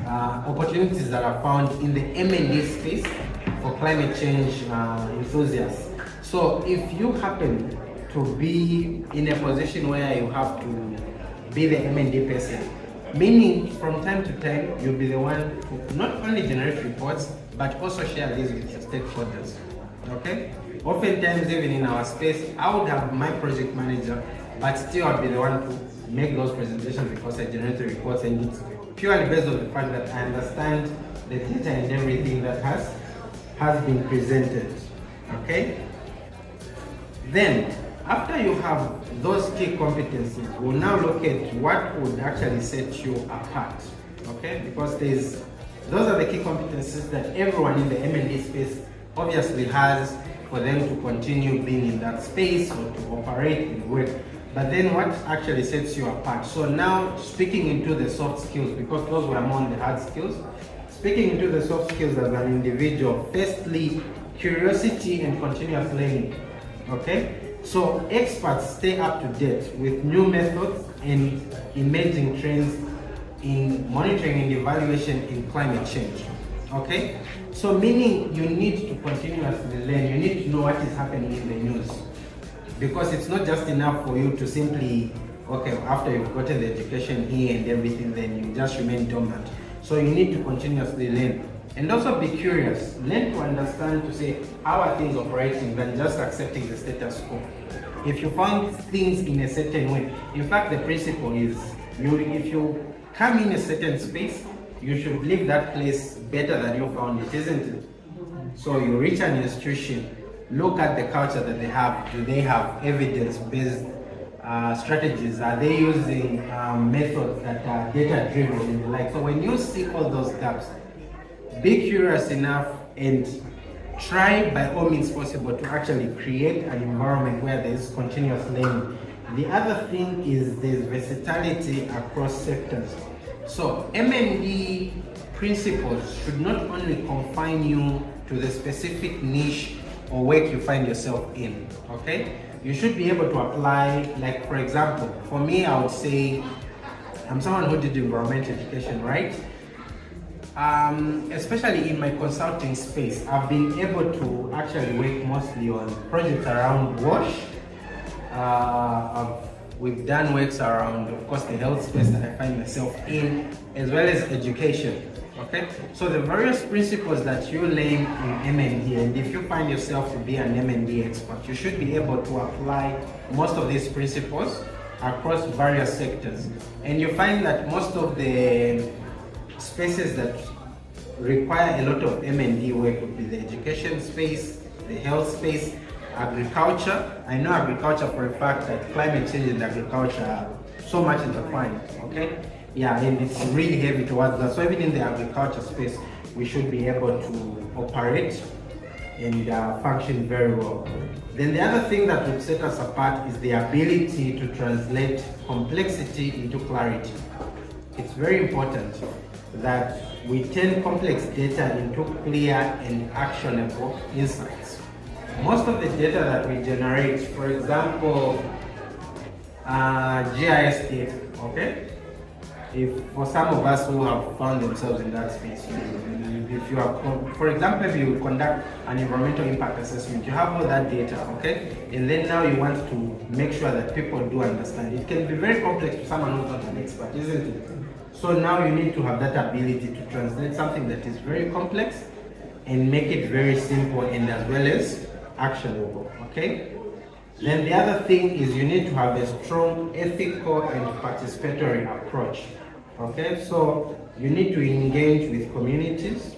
opportunities that are found in the M&E space for climate change enthusiasts. So if you happen to be in a position where you have to be the M&E person, meaning from time to time you'll be the one who not only generate reports but also share these with your stakeholders, okay? Oftentimes even in our space, I would have my project manager, but still I'd be the one to make those presentations because I generate the reports, and it's purely based on the fact that I understand the data and everything that has been presented, okay? Then, after you have those key competencies, we'll now look at what would actually set you apart, okay? Because those are the key competencies that everyone in the M&E space obviously has for them to continue being in that space or to operate and work. But then what actually sets you apart? So now speaking into the soft skills, because those were among the hard skills, speaking into the soft skills as an individual, firstly, curiosity and continuous learning. Okay, so experts stay up to date with new methods and emerging trends in monitoring and evaluation in climate change. Okay, so meaning you need to continuously learn, you need to know what is happening in the news, because it's not just enough for you to simply, okay, after you've gotten the education here and everything, then you just remain dormant. So you need to continuously learn. And also be curious, learn to understand, to say, how are things operating than just accepting the status quo. If you found things in a certain way, in fact the principle is, if you come in a certain space, you should leave that place better than you found it, isn't it? So you reach an institution, look at the culture that they have. Do they have evidence-based strategies? Are they using methods that are data-driven and the like? So when you see all those gaps, be curious enough and try by all means possible to actually create an environment where there is continuous learning. The other thing is there's versatility across sectors. So M&D principles should not only confine you to the specific niche or work you find yourself in, okay? You should be able to apply, like for example, for me, I would say, I'm someone who did environmental education, right? Especially in my consulting space, I've been able to actually work mostly on projects around WASH. We've done works around, of course, the health space that I find myself in, as well as education. Okay, so the various principles that you learn in M&D, and if you find yourself to be an M&D expert, you should be able to apply most of these principles across various sectors. And you find that most of the spaces that require a lot of M&D work would be the education space, the health space, agriculture. I know agriculture for a fact that climate change and agriculture are so much intertwined, okay? Yeah, and it's really heavy towards that. So even in the agriculture space, we should be able to operate and function very well. Then the other thing that would set us apart is the ability to translate complexity into clarity. It's very important that we turn complex data into clear and actionable insights. Most of the data that we generate, for example, GIS data, okay? If for some of us who have found themselves in that space, if you are, for example, if you conduct an environmental impact assessment, you have all that data, okay? And then now you want to make sure that people do understand. It can be very complex to someone who's not an expert, isn't it? So now you need to have that ability to translate something that is very complex and make it very simple and as well as actionable, okay? Then the other thing is you need to have a strong ethical and participatory approach, okay? So you need to engage with communities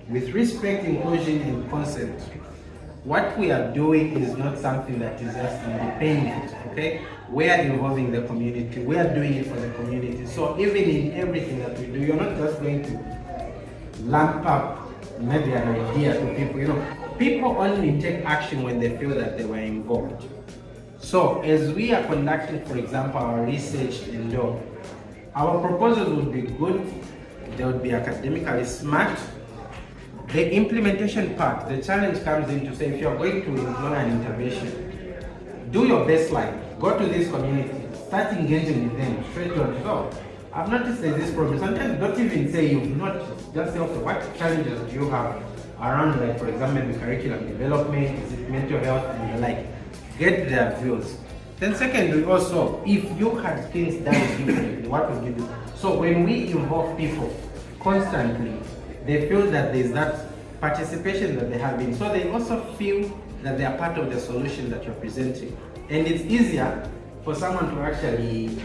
with respect, inclusion, and consent. What we are doing is not something that is just independent, okay? We are involving the community, we are doing it for the community. So even in everything that we do, you're not just going to lump up maybe an idea to people, you know, people only take action when they feel that they were involved. So as we are conducting, for example, our research and all, our proposals would be good, they would be academically smart. The implementation part, the challenge comes in to say, if you're going to employ an intervention, do your baseline, go to this community, start engaging with them straight on. So I've noticed there's this problem. Sometimes don't even say you've not, just say, okay, what challenges do you have around, like, for example, maybe curriculum development, is it mental health, and the like. Get their views. Then secondly, also, if you had things done differently, what would you do? So when we involve people constantly, they feel that there's that participation that they have in. So they also feel that they are part of the solution that you're presenting. And it's easier for someone to actually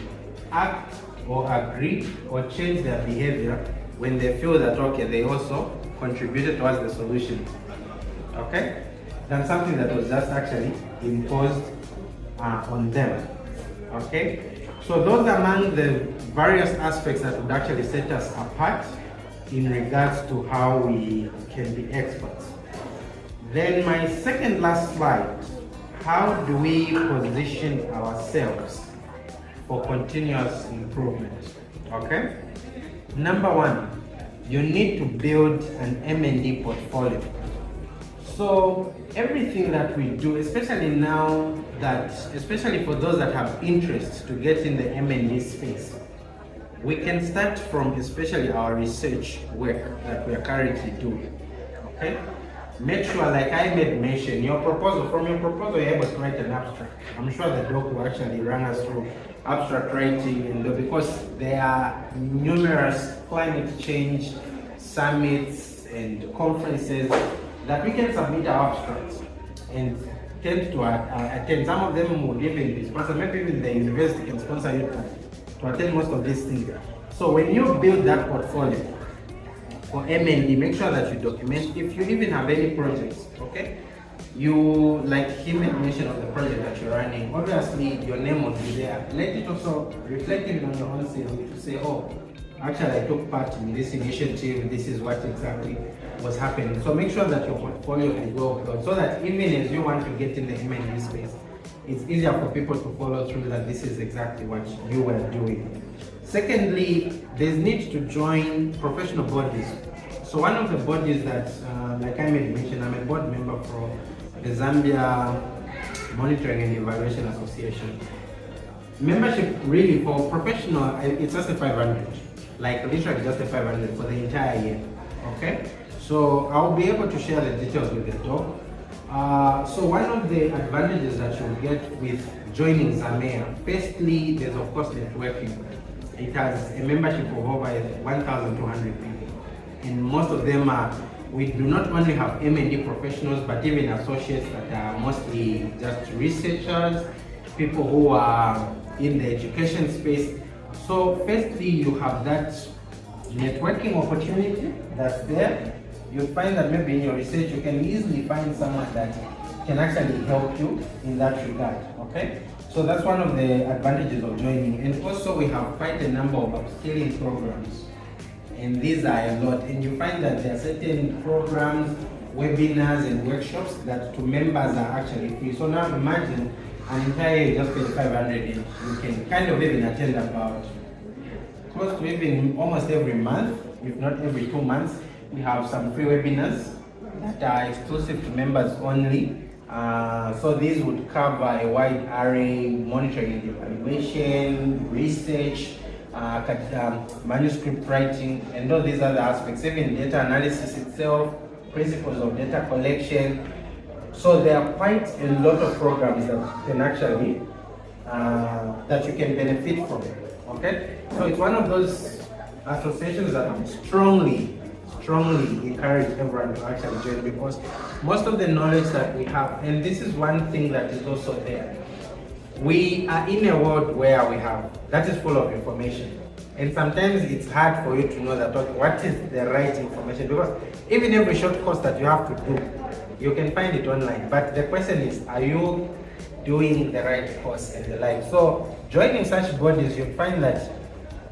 act or agree or change their behavior when they feel that, okay, they also contributed towards the solution, okay? Than something that was just actually imposed on them, okay? So those are among the various aspects that would actually set us apart in regards to how we can be experts. Then my second last slide, how do we position ourselves for continuous improvement, okay? Number one, you need to build an M&D portfolio. So everything that we do, especially now that, especially for those that have interest to get in the M&D space, we can start from especially our research work that we are currently doing, okay? Make sure, like I made mention, your proposal, from your proposal you're able to write an abstract. I'm sure the doc will actually run us through abstract writing, and because there are numerous climate change summits and conferences that we can submit our abstracts and tend to attend. Some of them would even be sponsored, maybe even the university can sponsor you to attend most of these things. So when you build that portfolio for M&D, make sure that you document, if you even have any projects, okay? you, like he made mention of the project that you're running, obviously your name will be there. Let it also reflect it on your own CV to say, oh, actually I took part in this initiative, this is what exactly was happening. So make sure that your portfolio is well built so that even as you want to get in the M&E space, it's easier for people to follow through that this is exactly what you were doing. Secondly, there's need to join professional bodies. So one of the bodies that, like I made mention, I'm a board member for the Zambia Monitoring and Evaluation Association. Membership really for professional, it's just a 500, like literally just a 500 for the entire year, okay? So I'll be able to share the details with the talk. So one of the advantages that you'll get with joining ZAMEA, firstly, there's of course networking. It has a membership of over 1,200 people. And most of them are, we do not only have M&D professionals, but even associates that are mostly just researchers, people who are in the education space. So firstly, you have that networking opportunity that's there. You'll find that maybe in your research, you can easily find someone that can actually help you in that regard, okay? So that's one of the advantages of joining. And also we have quite a number of upskilling programs. And these are a lot. And you find that there are certain programs, webinars and workshops that to members are actually free. So now imagine an entire year you just pay 500 and you can kind of even attend about close to even almost every month, if not every 2 months. We have some free webinars that are exclusive to members only. So these would cover a wide array, monitoring and evaluation, research, manuscript writing, and all these other aspects, even data analysis itself, principles of data collection. So there are quite a lot of programs that can actually, that you can benefit from, okay? So it's one of those associations that I'm strongly encourage everyone to actually join, because most of the knowledge that we have, and this is one thing that is also there, we are in a world where we have, that is full of information. And sometimes it's hard for you to know that, okay, what is the right information, because even every short course that you have to do, you can find it online. But the question is, are you doing the right course and the like? So joining such bodies, you'll find that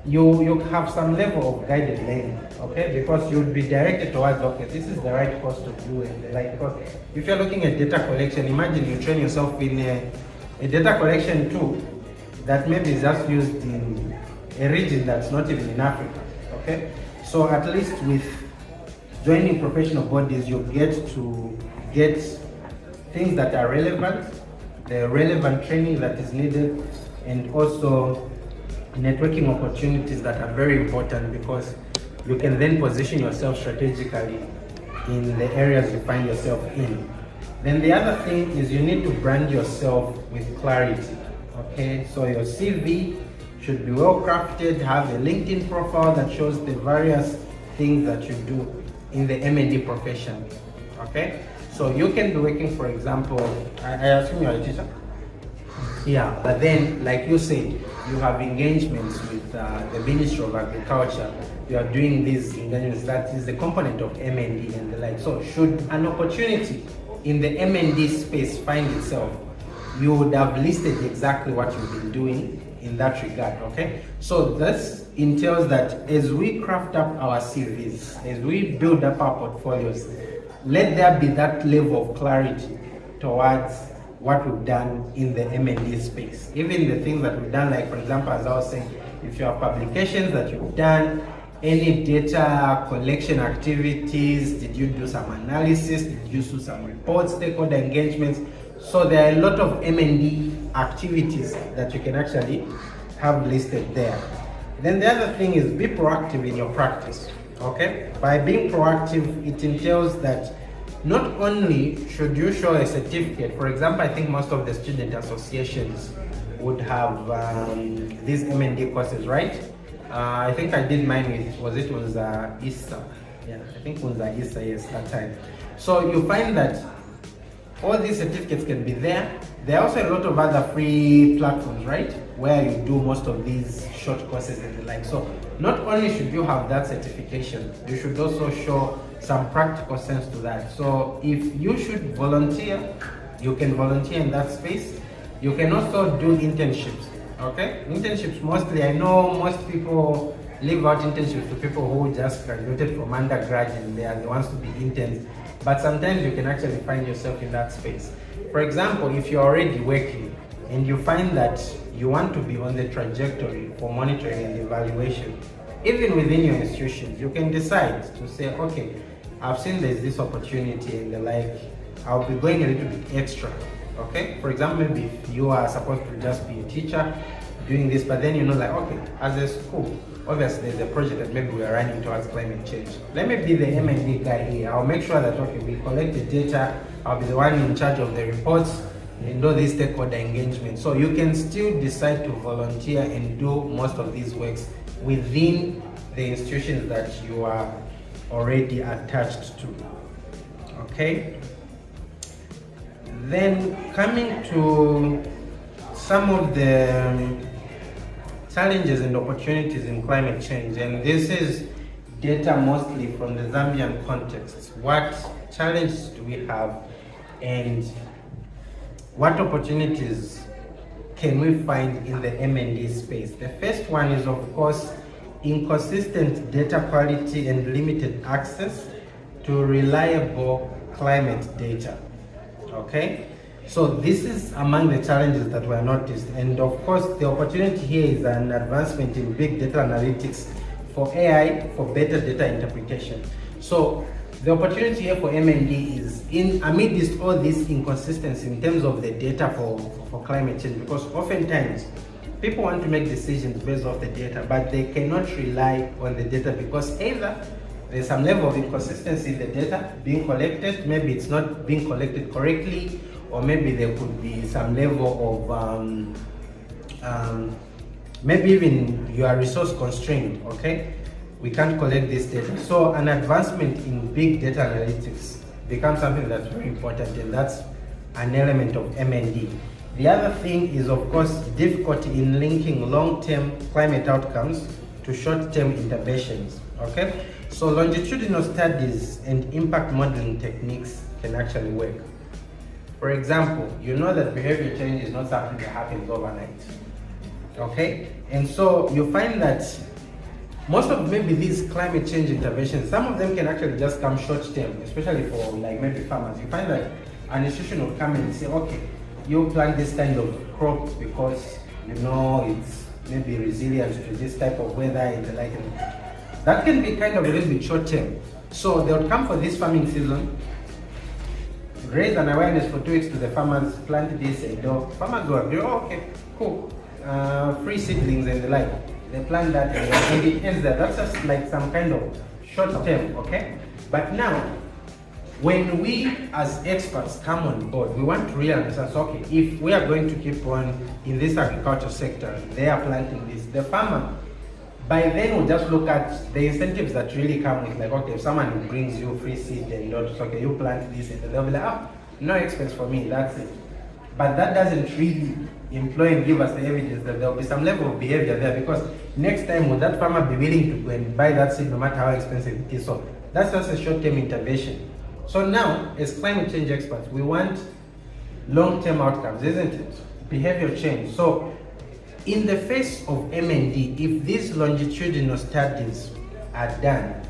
you have some level of guided learning, okay? Because you'll be directed towards, okay, this is the right course to do and the like. Because if you're looking at data collection, imagine you train yourself in a data collection tool that maybe is just used in a region that's not even in Africa, okay? So at least with joining professional bodies, you get to get things that are relevant, the relevant training that is needed, and also networking opportunities that are very important, because you can then position yourself strategically in the areas you find yourself in. Then the other thing is you need to brand yourself with clarity, okay? So your CV should be well crafted, have a LinkedIn profile that shows the various things that you do in the M&D profession, okay? So you can be working, for example, I assume you're a teacher? Yeah, but then, like you said, you have engagements with the Ministry of Agriculture. You are doing these engagements. That is the component of M&D and the like. So should an opportunity in the M&D space find itself, you would have listed exactly what you've been doing in that regard, okay? So this entails that as we craft up our CVs, as we build up our portfolios, let there be that level of clarity towards what we've done in the M&D space. Even the things that we've done, like for example, as I was saying, if you have publications that you've done, any data collection activities, did you do some analysis, did you do some reports, stakeholder engagements? So there are a lot of M&D activities that you can actually have listed there. Then the other thing is be proactive in your practice, okay? By being proactive, it entails that not only should you show a certificate, for example, I think most of the student associations would have these M&D courses, right? I think I did mine with, it was ISA. Yeah, I think it was ISA, yes, that time. So you find that all these certificates can be there. There are also a lot of other free platforms, right? Where you do most of these short courses and the like. So not only should you have that certification, you should also show some practical sense to that. So if you should volunteer, you can volunteer in that space. You can also do internships, okay? Internships mostly, I know most people leave out internships to people who just graduated from undergrad and they are the ones to be interns. But sometimes you can actually find yourself in that space. For example, if you're already working and you find that you want to be on the trajectory for monitoring and evaluation, even within your institutions, you can decide to say, okay, I've seen there's this opportunity and the like, I'll be going a little bit extra, okay? For example, maybe if you are supposed to just be a teacher doing this, but then you know, like, okay, as a school, obviously there's a project that maybe we are running towards climate change. Let me be the M&D guy here. I'll make sure that, okay, we collect the data, I'll be the one in charge of the reports and do this stakeholder engagement. So you can still decide to volunteer and do most of these works within the institutions that you are already attached to, okay? Then coming to some of the challenges and opportunities in climate change, and this is data mostly from the Zambian context. What challenges do we have and what opportunities can we find in the M&D space? The first one is, of course, inconsistent data quality and limited access to reliable climate data, okay? So this is among the challenges that were noticed. And of course, the opportunity here is an advancement in big data analytics for AI, for better data interpretation. So the opportunity here for M&D is amidst all this inconsistency in terms of the data for climate change, because oftentimes people want to make decisions based off the data, but they cannot rely on the data because either there's some level of inconsistency in the data being collected, maybe it's not being collected correctly, or maybe there could be some level of, maybe even you are resource constrained, okay? We can't collect this data. So an advancement in big data analytics becomes something that's very important, and that's an element of M&D. The other thing is, of course, difficulty in linking long-term climate outcomes to short-term interventions, okay? So longitudinal studies and impact modeling techniques can actually work. For example, you know that behavior change is not something that happens overnight, okay? And so you find that most of maybe these climate change interventions, some of them can actually just come short term, especially for like maybe farmers. You find that an institution will come and say, okay, you plant this kind of crop because you know it's maybe resilient to this type of weather and the like. That can be kind of a little bit short term. So they'll come for this farming season, raise an awareness for 2 weeks to the farmers, plant this, and the farmers will agree, oh, okay, cool, free seedlings and the like. They plant that and it ends there. That's just like some kind of short term, okay? But now, when we as experts come on board, we want to really understand, so, okay, if we are going to keep on in this agriculture sector, they are planting this, the farmer, by then we'll just look at the incentives that really come with, like, okay, if someone brings you free seed and you don't, okay, you plant this, and they'll be like, oh, no expense for me, that's it. But that doesn't really employ and give us the evidence that there will be some level of behavior there, because next time will that farmer be willing to go and buy that seed no matter how expensive it is? So that's just a short-term intervention. So now, as climate change experts, we want long-term outcomes, isn't it? Behavior change. So in the face of M&D, if these longitudinal studies are done,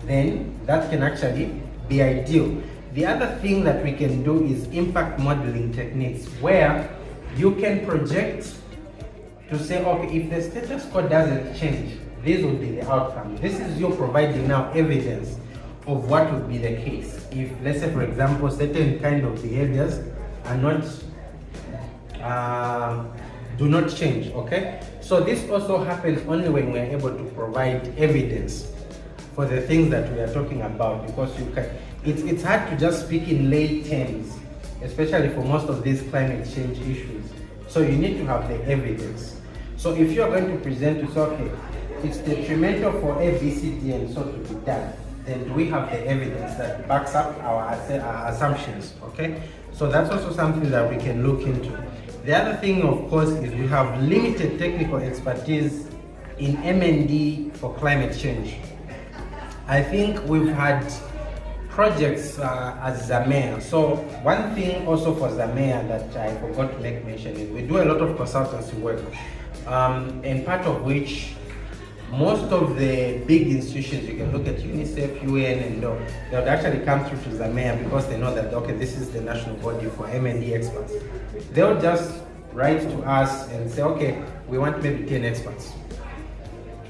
then that can actually be ideal. The other thing that we can do is impact modeling techniques, where you can project to say, okay, if the status quo doesn't change, this will be the outcome. This is you providing now evidence of what would be the case. If, let's say, for example, certain kind of behaviors are not, do not change, okay? So this also happens only when we are able to provide evidence for the things that we are talking about, because you can, it's hard to just speak in lay terms, especially for most of these climate change issues. So you need to have the evidence. So if you are going to present to say, okay, it's detrimental for A, B, C, D, and so to be done, then do we have the evidence that backs up our assumptions, okay? So that's also something that we can look into. The other thing, of course, is we have limited technical expertise in M&D for climate change. I think we've had projects as Zamea. So one thing also for Zamea that I forgot to make mention is we do a lot of consultancy work, and part of which most of the big institutions, you can look at UNICEF, UN, and they would actually come through to Zamea because they know that, okay, this is the national body for M&E experts. They would just write to us and say, okay, we want maybe 10 experts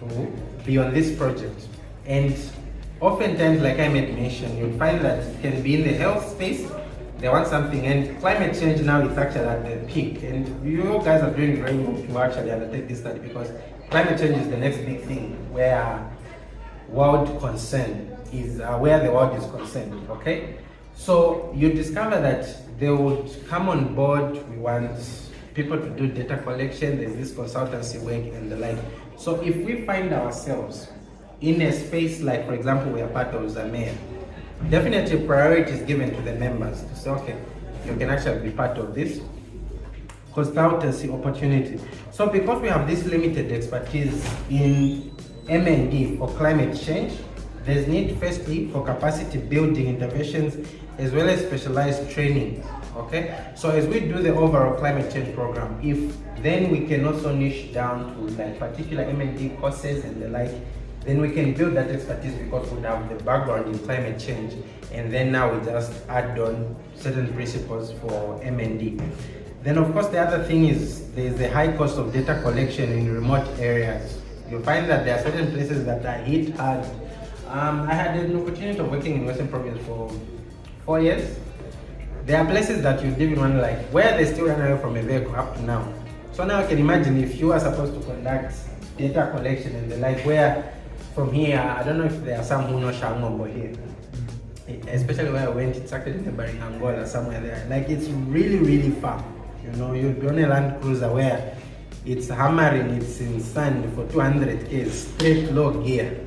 to be on this project. And oftentimes, like I made mention, you'll find that it can be in the health space, they want something, and climate change now is actually at the peak. And you guys are doing very well to actually undertake this study because climate change is the next big thing where world concern is, where the world is concerned, okay? So you discover that they would come on board, we want people to do data collection, there's this consultancy work and the like. So if we find ourselves in a space like, for example, we are part of Zamea, definitely priority is given to the members to say, okay, you can actually be part of this consultancy opportunity. So because we have this limited expertise in M&E for climate change, there's need firstly for capacity building interventions as well as specialized training, okay? So as we do the overall climate change program, if then we can also niche down to like particular M&E courses and the like, then we can build that expertise because we have the background in climate change, and then now we just add on certain principles for M&E. Then of course the other thing is there's the high cost of data collection in remote areas. You'll find that there are certain places that are hit hard. I had an opportunity of working in Western Province for 4 years. There are places that you even wonder like where they still run away from a vehicle up to now. So now I can imagine if you are supposed to conduct data collection and the like, where from here, I don't know if there are some who know Shangombo here, especially where I went, it's actually in the Angola, somewhere there. Like it's really, really far. You know, you'd be on a Land Cruiser where it's hammering, it's in sand for 200 k's, straight low gear.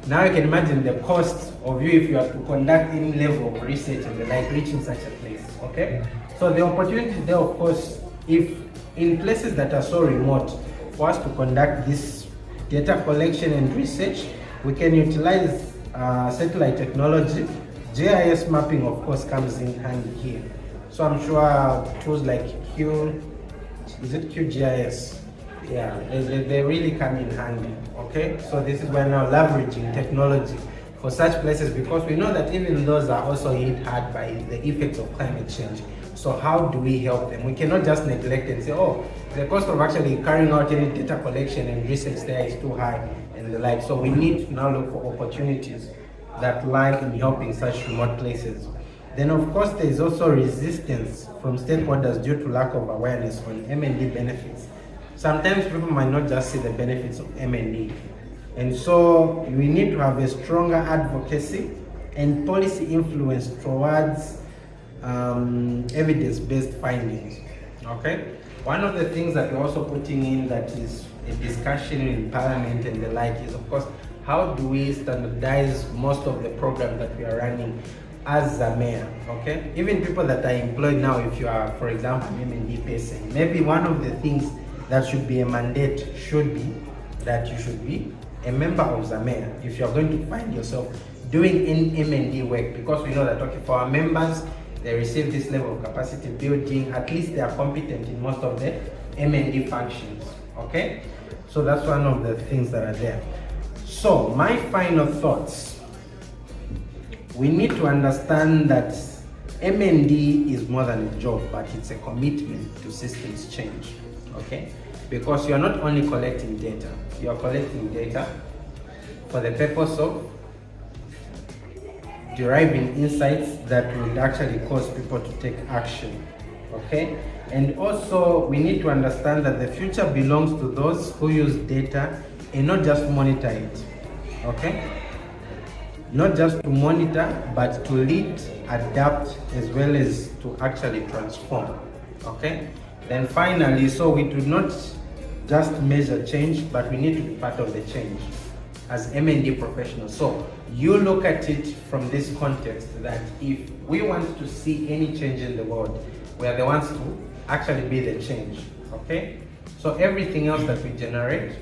Now you can imagine the cost of you if you have to conduct any level of research and the like reaching such a place, okay? So the opportunity there, of course, if in places that are so remote, for us to conduct this data collection and research, we can utilize satellite technology. GIS mapping, of course, comes in handy here. So I'm sure tools like QGIS? Yeah, they really come in handy, okay? So this is where now leveraging technology for such places, because we know that even those are also hit hard by the effects of climate change. So how do we help them? We cannot just neglect and say, oh, the cost of actually carrying out any data collection and research there is too high and the like. So we need to now look for opportunities that lie in helping such remote places. Then of course there is also resistance from stakeholders due to lack of awareness on M&E benefits. Sometimes people might not just see the benefits of M&E. And so we need to have a stronger advocacy and policy influence towards evidence-based findings, okay? One of the things that we're also putting in that is a discussion in Parliament and the like is, of course, how do we standardize most of the programs that we are running as Zamea, okay? Even people that are employed now, if you are, for example, an M&E person, maybe one of the things that should be a mandate should be that you should be a member of Zamea if you're going to find yourself doing in M&E work, because we know that, okay, for our members, they receive this level of capacity building, at least they are competent in most of the M&E functions, okay? So that's one of the things that are there. So my final thoughts, we need to understand that M&E is more than a job, but it's a commitment to systems change, okay? Because you're not only collecting data, you're collecting data for the purpose of deriving insights that would actually cause people to take action, okay? And also we need to understand that the future belongs to those who use data and not just monitor it, okay? Not just to monitor, but to lead, adapt, as well as to actually transform, okay? Then finally, so we do not just measure change, but we need to be part of the change as M&E professionals. So you look at it from this context that if we want to see any change in the world, we are the ones to actually be the change, okay? So everything else that we generate,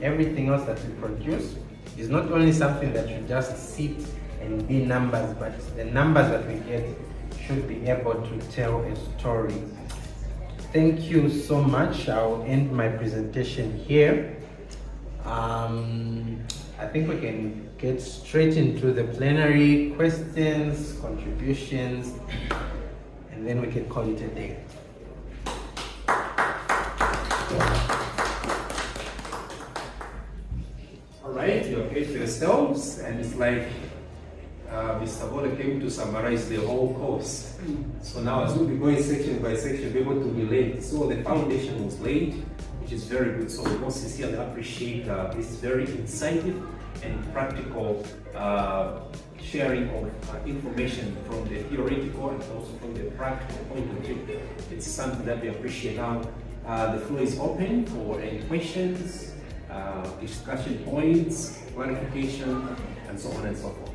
everything else that we produce is not only something that you just sit and be numbers, but the numbers that we get should be able to tell a story. Thank you so much. I'll end my presentation here. I think we can get straight into the plenary questions, contributions, and then we can call it a day. All right, you have paid yourselves, and it's like Mr. Bole came to summarize the whole course. So now as we'll be going section by section, be able to relate. So the foundation was laid, which is very good. So we most sincerely appreciate this very insightful and practical sharing of information from the theoretical and also from the practical point of view. It's something that we appreciate. Now the floor is open for any questions, discussion points, clarification, and so on and so forth.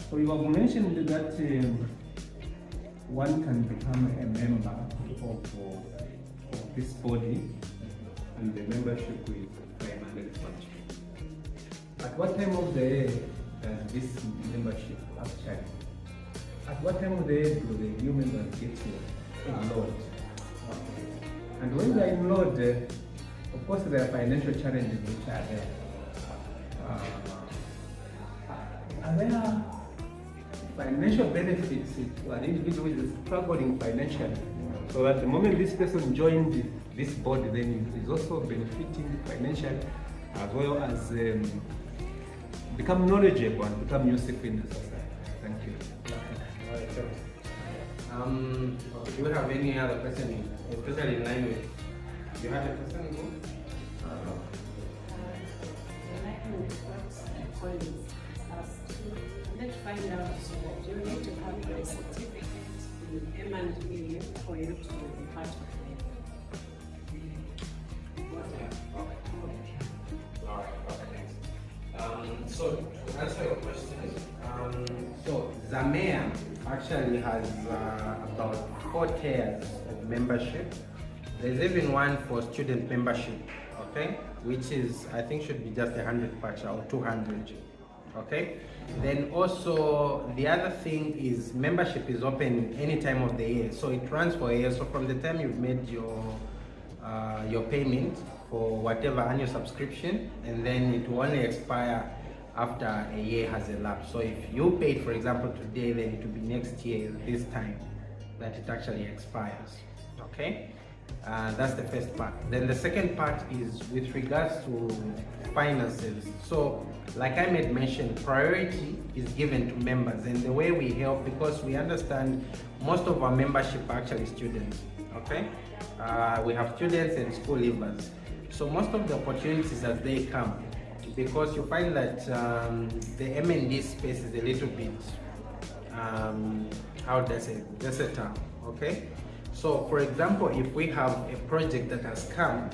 So you have mentioned that one can become a member of this body, and the membership is 500 pounds. At what time of the day does this membership actually? At what time of the day do the new members get to enroll? And when they are enrolled, of course there are financial challenges which are there. Are there financial benefits to an individual who is struggling financially? So at the moment this person joined this body, then is also benefiting financially as well as become knowledgeable and become useful in the society. Thank you. Do you have any other question, especially in line with, you had a question? Let's find out, do you need to have a certificate in M&E for you to be part of it? So to answer your question, so Zamea actually has about 4 tiers of membership. There's even one for student membership, okay, which is, I think, should be just 100 kwacha or 200. Okay, then also the other thing is membership is open any time of the year, so it runs for a year. So from the time you've made your payment for whatever annual subscription, and then it will only expire after a year has elapsed. So if you paid, for example, today, then it will be next year this time that it actually expires. Okay, that's the first part. Then the second part is with regards to finances. So like I made mention, priority is given to members, and the way we help, because we understand most of our membership are actually students. Okay, we have students and school leavers, so most of the opportunities as they come, because you find that the M&D space is a little bit how does it versatile. Okay, so for example, if we have a project that has come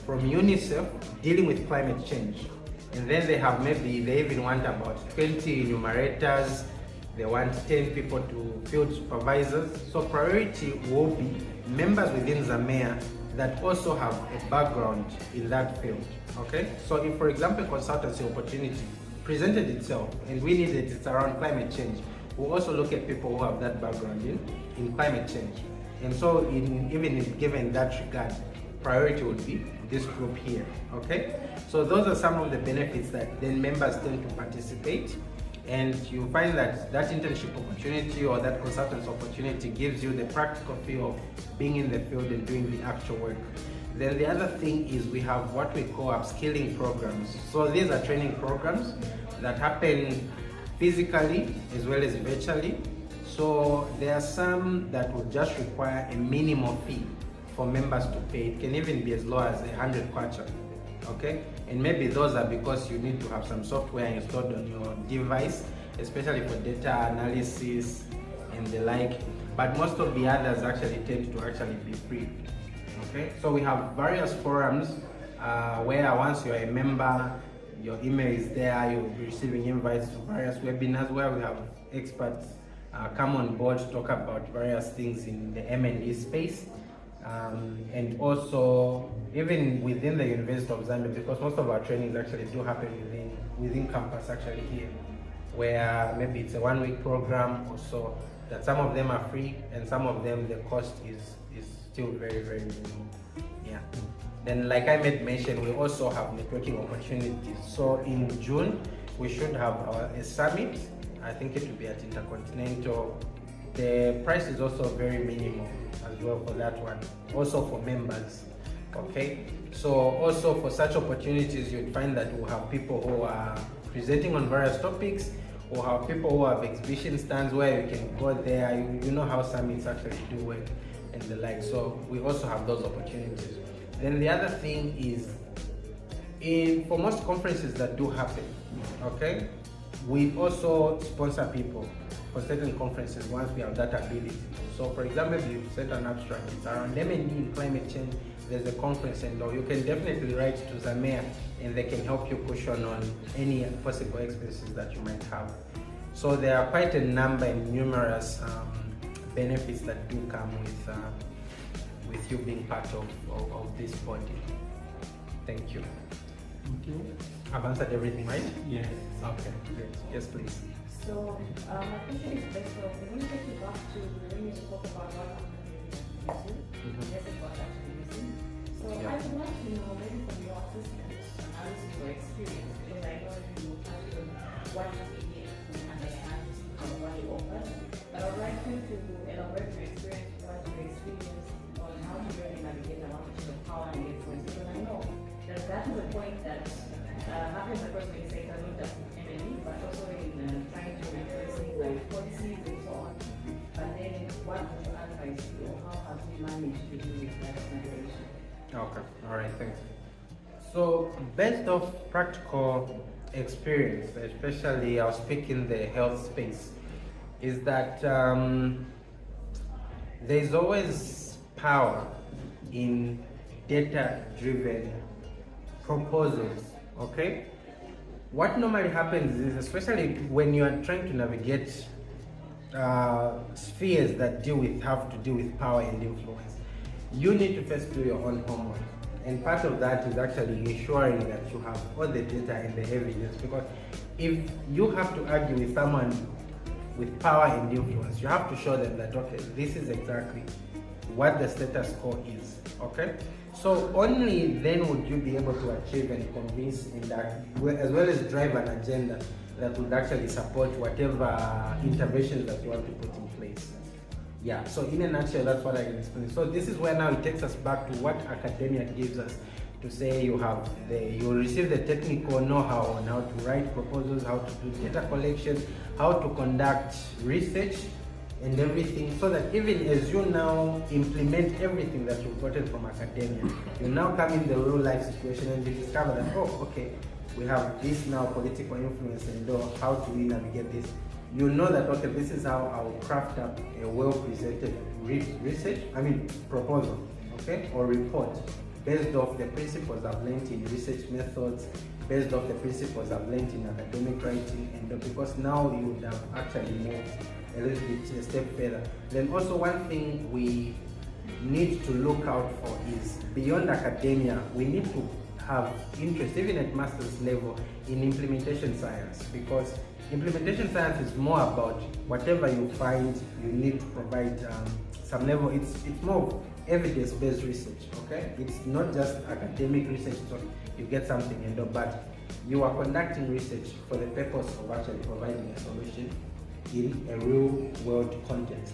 from UNICEF dealing with climate change, and then they have maybe, they even want about 20 enumerators, they want 10 people to field supervisors. So priority will be members within Zamea that also have a background in that field. Okay, so if, for example, consultancy opportunity presented itself and we needed it around climate change, we'll also look at people who have that background in climate change. And so even if given that regard, priority would be this group here. Okay, so those are some of the benefits that then members tend to participate, and you find that that internship opportunity or that consultant's opportunity gives you the practical feel of being in the field and doing the actual work. Then the other thing is we have what we call upskilling programs. So these are training programs that happen physically as well as virtually. So there are some that will just require a minimum fee for members to pay. It can even be as low as 100 kwacha. Okay, and maybe those are because you need to have some software installed on your device, especially for data analysis and the like. But most of the others actually tend to actually be free. Okay, so we have various forums where once you're a member, your email is there, you'll be receiving invites to various webinars where we have experts come on board to talk about various things in the M&E space. And also even within the University of Zambia, because most of our trainings actually do happen within campus actually here. where maybe it's a 1-week program or so, that some of them are free and some of them the cost is still very, very minimal. Yeah. Then like I made mention, we also have networking opportunities. So in June, we should have a summit. I think it will be at Intercontinental. The price is also very minimal as well for that one, also for members. Okay, so also for such opportunities, you'd find that we'll have people who are presenting on various topics, we'll have people who have exhibition stands where you can go there. You know how summits actually do work and the like. So we also have those opportunities. Then the other thing is, for most conferences that do happen, okay, we also sponsor people for certain conferences once we have that ability. So for example, if you set an abstract, it's around M&D in climate change, there's a conference, and you can definitely write to Zamea and they can help you cushion on any possible expenses that you might have. So there are quite a number and numerous benefits that do come with you being part of this body. Thank you. I've answered everything, right? Yes. Okay, great. Yes, please. So my question is based on, when you take it back to when you spoke about what yes, about actually missing. So I would like to know, maybe from your assessment, analysis or experience, because I know you touched on what you need to understand what you offer, but I would like you to elaborate your experience, what your experience on how to really navigate around the power and influence. Because I know that is a point that happens across many sectors, not just in M&E, but also in trying to influence things like policies and so on. But then, what would you advise you, or how have you managed to do with that navigation? Okay, all right, thanks. So, based off practical experience, especially I'll speak in the health space, is that there's always power in data-driven proposals, okay? What normally happens is, especially when you are trying to navigate spheres that have to do with power and influence, you need to first do your own homework. And part of that is actually ensuring that you have all the data and the evidence, because if you have to argue with someone with power and influence, you have to show them that, okay, this is exactly what the status quo is, okay? So only then would you be able to achieve and convince in that, as well as drive an agenda that would actually support whatever interventions that you want to put in place. Yeah, so in a nutshell, that's what I can explain. So this is where now it takes us back to what academia gives us, to say you receive the technical know-how on how to write proposals, how to do data collection, how to conduct research, and everything, so that even as you now implement everything that you've gotten from academia, you now come in the real life situation and you discover that, oh, okay, we have this now political influence, and how do we navigate this? You know that, okay, this is how I'll craft up a well-presented proposal, okay, or report, based off the principles I've learned in research methods, based off the principles I've learned in academic writing, and because now you would have actually moved a little bit a step further. Then also one thing we need to look out for is, beyond academia, we need to have interest, even at master's level, in implementation science, because implementation science is more about whatever you find, you need to provide some level. It's more evidence-based research, okay? It's not just academic research, so you get something, but you are conducting research for the purpose of actually providing a solution in a real-world context.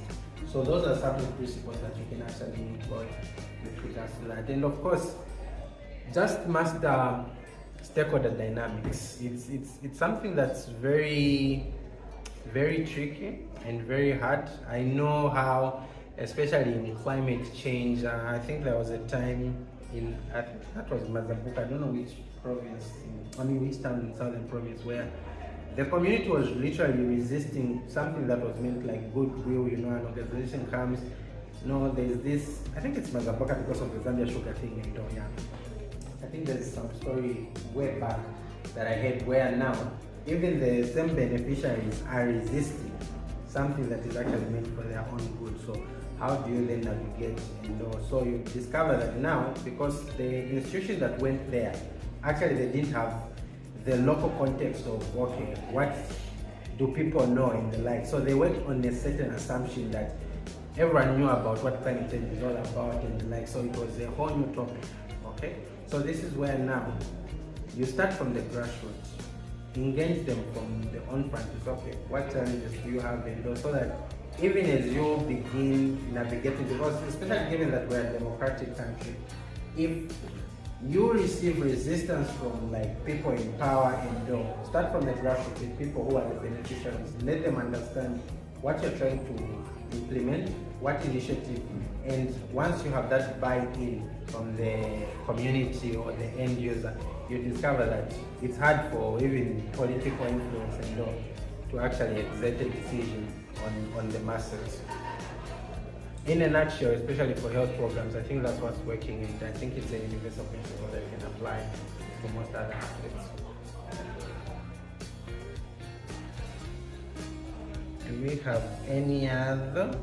So those are some of the principles that you can actually employ with regards to that. And of course, just master stakeholder dynamics. It's something that's very, very tricky and very hard. I know how, especially in climate change, I think there was a time that was Mazabuka, I don't know which province, which town in Southern Province, where the community was literally resisting something that was meant like goodwill, an organization comes, there's this, I think it's Mazabuka because of the Zambia sugar thing in Donya. I think there's some story way back that I heard where now even the same beneficiaries are resisting something that is actually meant for their own good. So how do you then navigate? So you discover that now, because the institution that went there, actually they didn't have the local context of, okay, what do people know and the like. So they went on a certain assumption that everyone knew about what climate change is all about and the like. So it was a whole new topic. Okay. So this is where now you start from the grassroots, engage them from the on-front. It's okay. What challenges do you have in those, so that even as you begin navigating, because especially given that we're a democratic country, if you receive resistance from like people in power and start from the grassroots with people who are the beneficiaries. Let them understand what you're trying to implement, what initiative, and once you have that buy-in from the community or the end user, you discover that it's hard for even political influence and to actually exert a decision on the masses. In a nutshell, especially for health programs, I think that's what's working, and I think it's a universal principle that can apply to most other aspects. Do we have any other?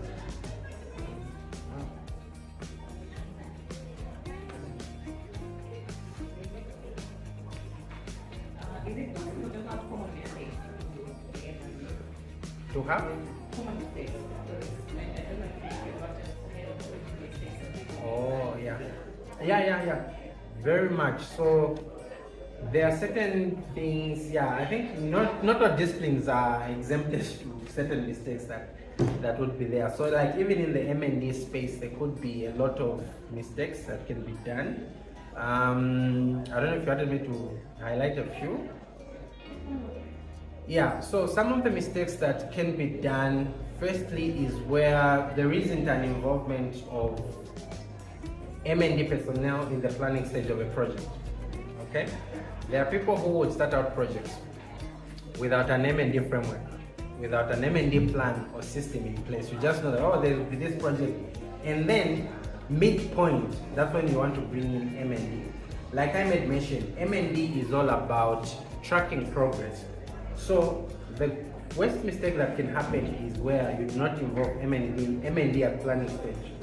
To have? Oh, yeah. Yeah. Very much. So there are certain things, I think not all disciplines are exempted to certain mistakes that would be there. So like even in the M&D space, there could be a lot of mistakes that can be done. I don't know if you wanted me to highlight a few. Yeah, so some of the mistakes that can be done, firstly, is where there isn't an involvement of M&D personnel in the planning stage of a project. Okay? There are people who would start out projects without an M&D framework, without an M&D plan or system in place. You just know that, there will be this project. And then, midpoint, that's when you want to bring in M&D. Like I made mention, M&D is all about tracking progress. So the worst mistake that can happen is where you do not involve M&D at planning stage.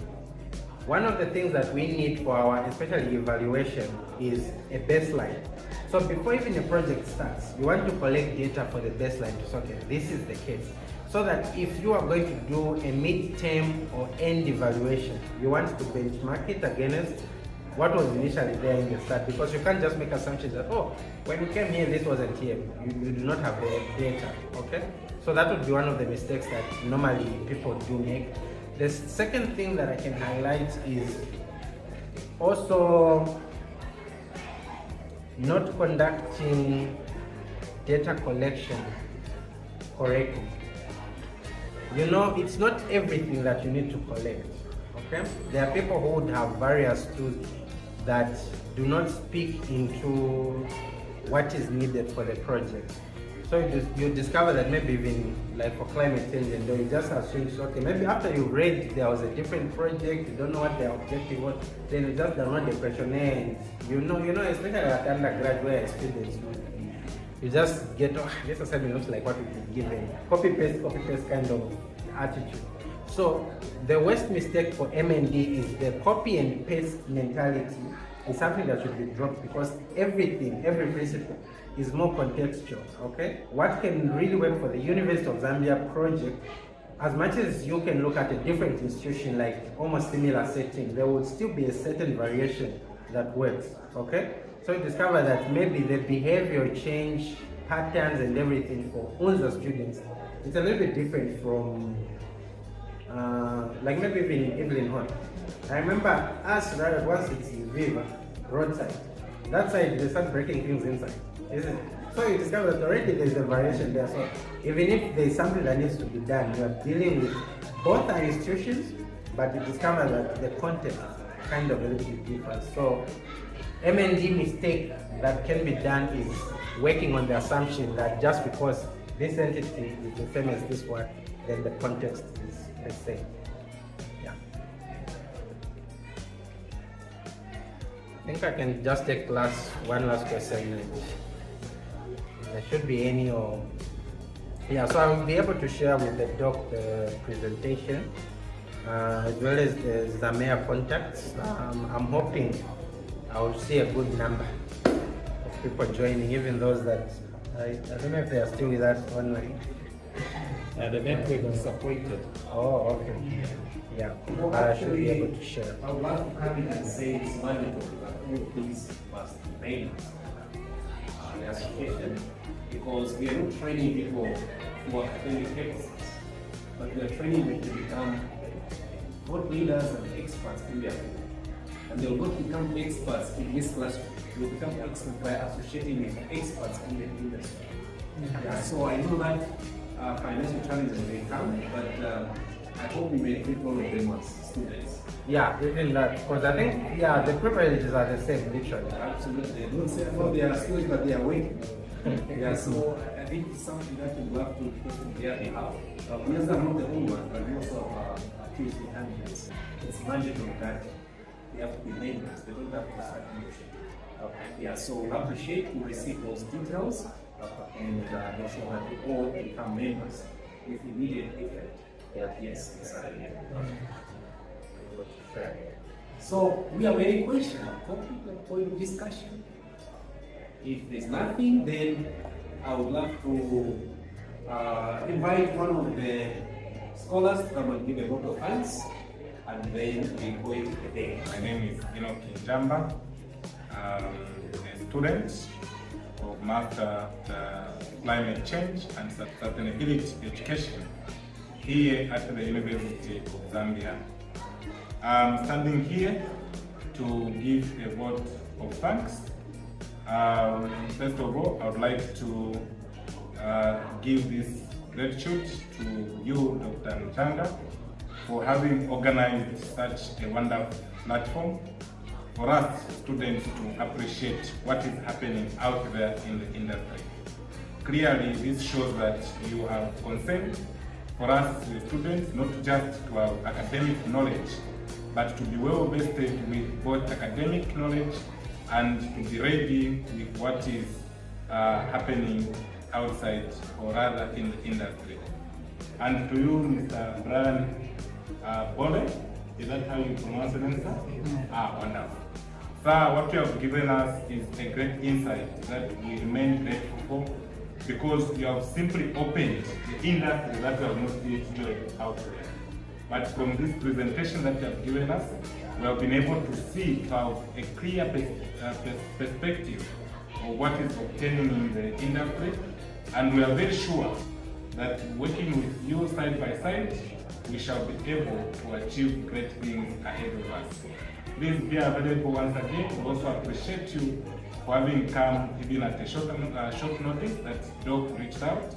One of the things that we need for our, especially evaluation, is a baseline. So before even a project starts, you want to collect data for the baseline to say, okay, this is the case. So that if you are going to do a mid-term or end evaluation, you want to benchmark it against what was initially there in the start, because you can't just make assumptions that, when you came here, this wasn't here. You do not have the data, okay? So that would be one of the mistakes that normally people do make. The second thing that I can highlight is also not conducting data collection correctly. You know, it's not everything that you need to collect, okay? There are people who would have various tools that do not speak into what is needed for the project. So you discover that maybe even like for climate change, and you just assume, okay, maybe after you read there was a different project, you don't know what the objective was, then you just download the questionnaire, and you know, especially at undergraduate students, you just get, this assignment looks like what we've been given. Copy paste kind of attitude. So the worst mistake for M&D is the copy and paste mentality is something that should be dropped, because every principle is more contextual, okay? What can really work for the University of Zambia project, as much as you can look at a different institution like almost similar setting, there will still be a certain variation that works, okay? So you discover that maybe the behavior change patterns and everything for UNZA students, it's a little bit different from like maybe even in Evelyn Hall. I remember us right once it's in Viva, roadside. That side they start breaking things inside, isn't it? So you discover that already there's a variation there. So even if there's something that needs to be done, you are dealing with both our institutions, but you discover that the context kind of a little bit different. So M&D mistake that can be done is working on the assumption that just because this entity is the same as this one, then the context is the same. Yeah. I think I can just take one last question. There should be any or yeah. So I will be able to share with the doc the presentation as well as the Zamea contacts. I'm hoping I will see a good number of people joining, even those that I don't know if they are still with us online. The network is disappointed. Oh, okay. Yeah. Well, I should be actually, able to share. I would like to come in and say it's mandatory that all these must remain the association, because we are not training people for academic purposes, but we are training them to become thought leaders and experts in their field. And they will not become experts in this classroom. They will become experts by associating with experts in the industry. Yeah, so I know that financial challenges may come, but I hope we may treat all of them as students. Yeah, even that, because I think, yeah, the privileges are the same, literally. Absolutely. Don't say, well, they are students, but they are waiting. Yeah, so I think it's something that we have to put on their behalf. Yes, I'm not the only one, but we also have PhD candidates. It's mandatory that they have to be members. They don't have to start membership. Yeah, so we appreciate to receive those details and make sure that we all become members with immediate effect. Yes, exactly. So we have any question, topic, or point of discussion? If there's nothing, then I would love to invite one of the scholars to come and give a vote of thanks, and then we go into the day. My name is Enoch Kinjamba, a student of Master Climate Change and Sustainability Education here at the University of Zambia. I'm standing here to give a vote of thanks. First of all, I would like to give this gratitude to you, Dr. Mchanga, for having organized such a wonderful platform for us students to appreciate what is happening out there in the industry. Clearly, this shows that you have concern for us students, not just to have academic knowledge, but to be well vested with both academic knowledge and to be ready with what is happening outside or rather in the industry. And to you, Mr. Brian Bole, is that how you pronounce the name, sir? Wonderful. Sir, what you have given us is a great insight that we remain grateful for, because you have simply opened the industry that we have not yet joined out there. But from this presentation that you have given us, we have been able to see, to have a clear perspective of what is obtaining in the industry, and we are very sure that working with you side by side, we shall be able to achieve great things ahead of us. Please be available once again. We also appreciate you for having come even at a short notice that Doc reached out.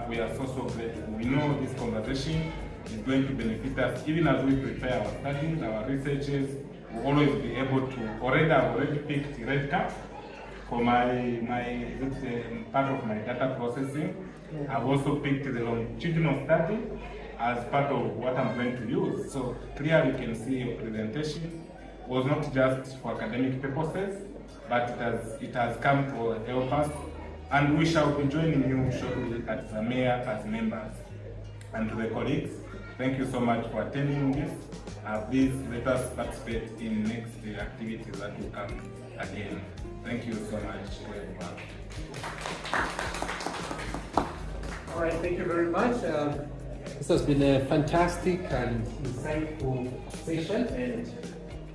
We are so grateful. We know this conversation is going to benefit us even as we prepare our studies, our researches. We'll always be able to, I've already picked REDCap for part of my data processing. I've also picked the longitudinal study as part of what I'm going to use. So clearly you can see your presentation was not just for academic purposes, but it has come to help us. And we shall be joining you shortly at Zamea as members. And to the colleagues, thank you so much for attending this. Please let us participate in next activities that will come again. Thank you so much for everyone. All right, thank you very much. This has been a fantastic and insightful session, and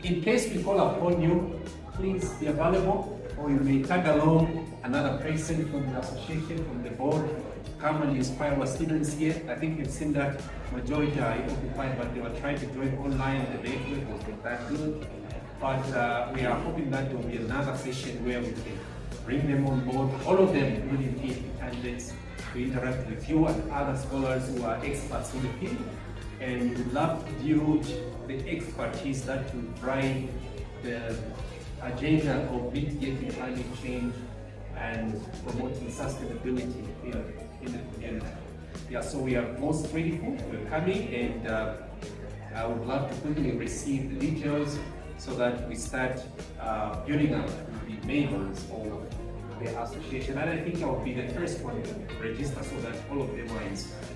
in case we call upon you, please be available, or you may tag along another person from the association, from the board. Come and inspire our students here. I think you've seen that majority are occupied, but they were trying to join online. The network was not that good. But we are hoping that there will be another session where we can bring them on board, all of them, including PhD candidates, to interact with you and other scholars who are experts in the field. And we would love to use the expertise that will drive the agenda of mitigating climate change and promoting sustainability in the community. Yeah, so we are most grateful for coming, and I would love to quickly receive the details so that we start building up the members of the association. And I think I will be the first one to register so that all of them are inspired.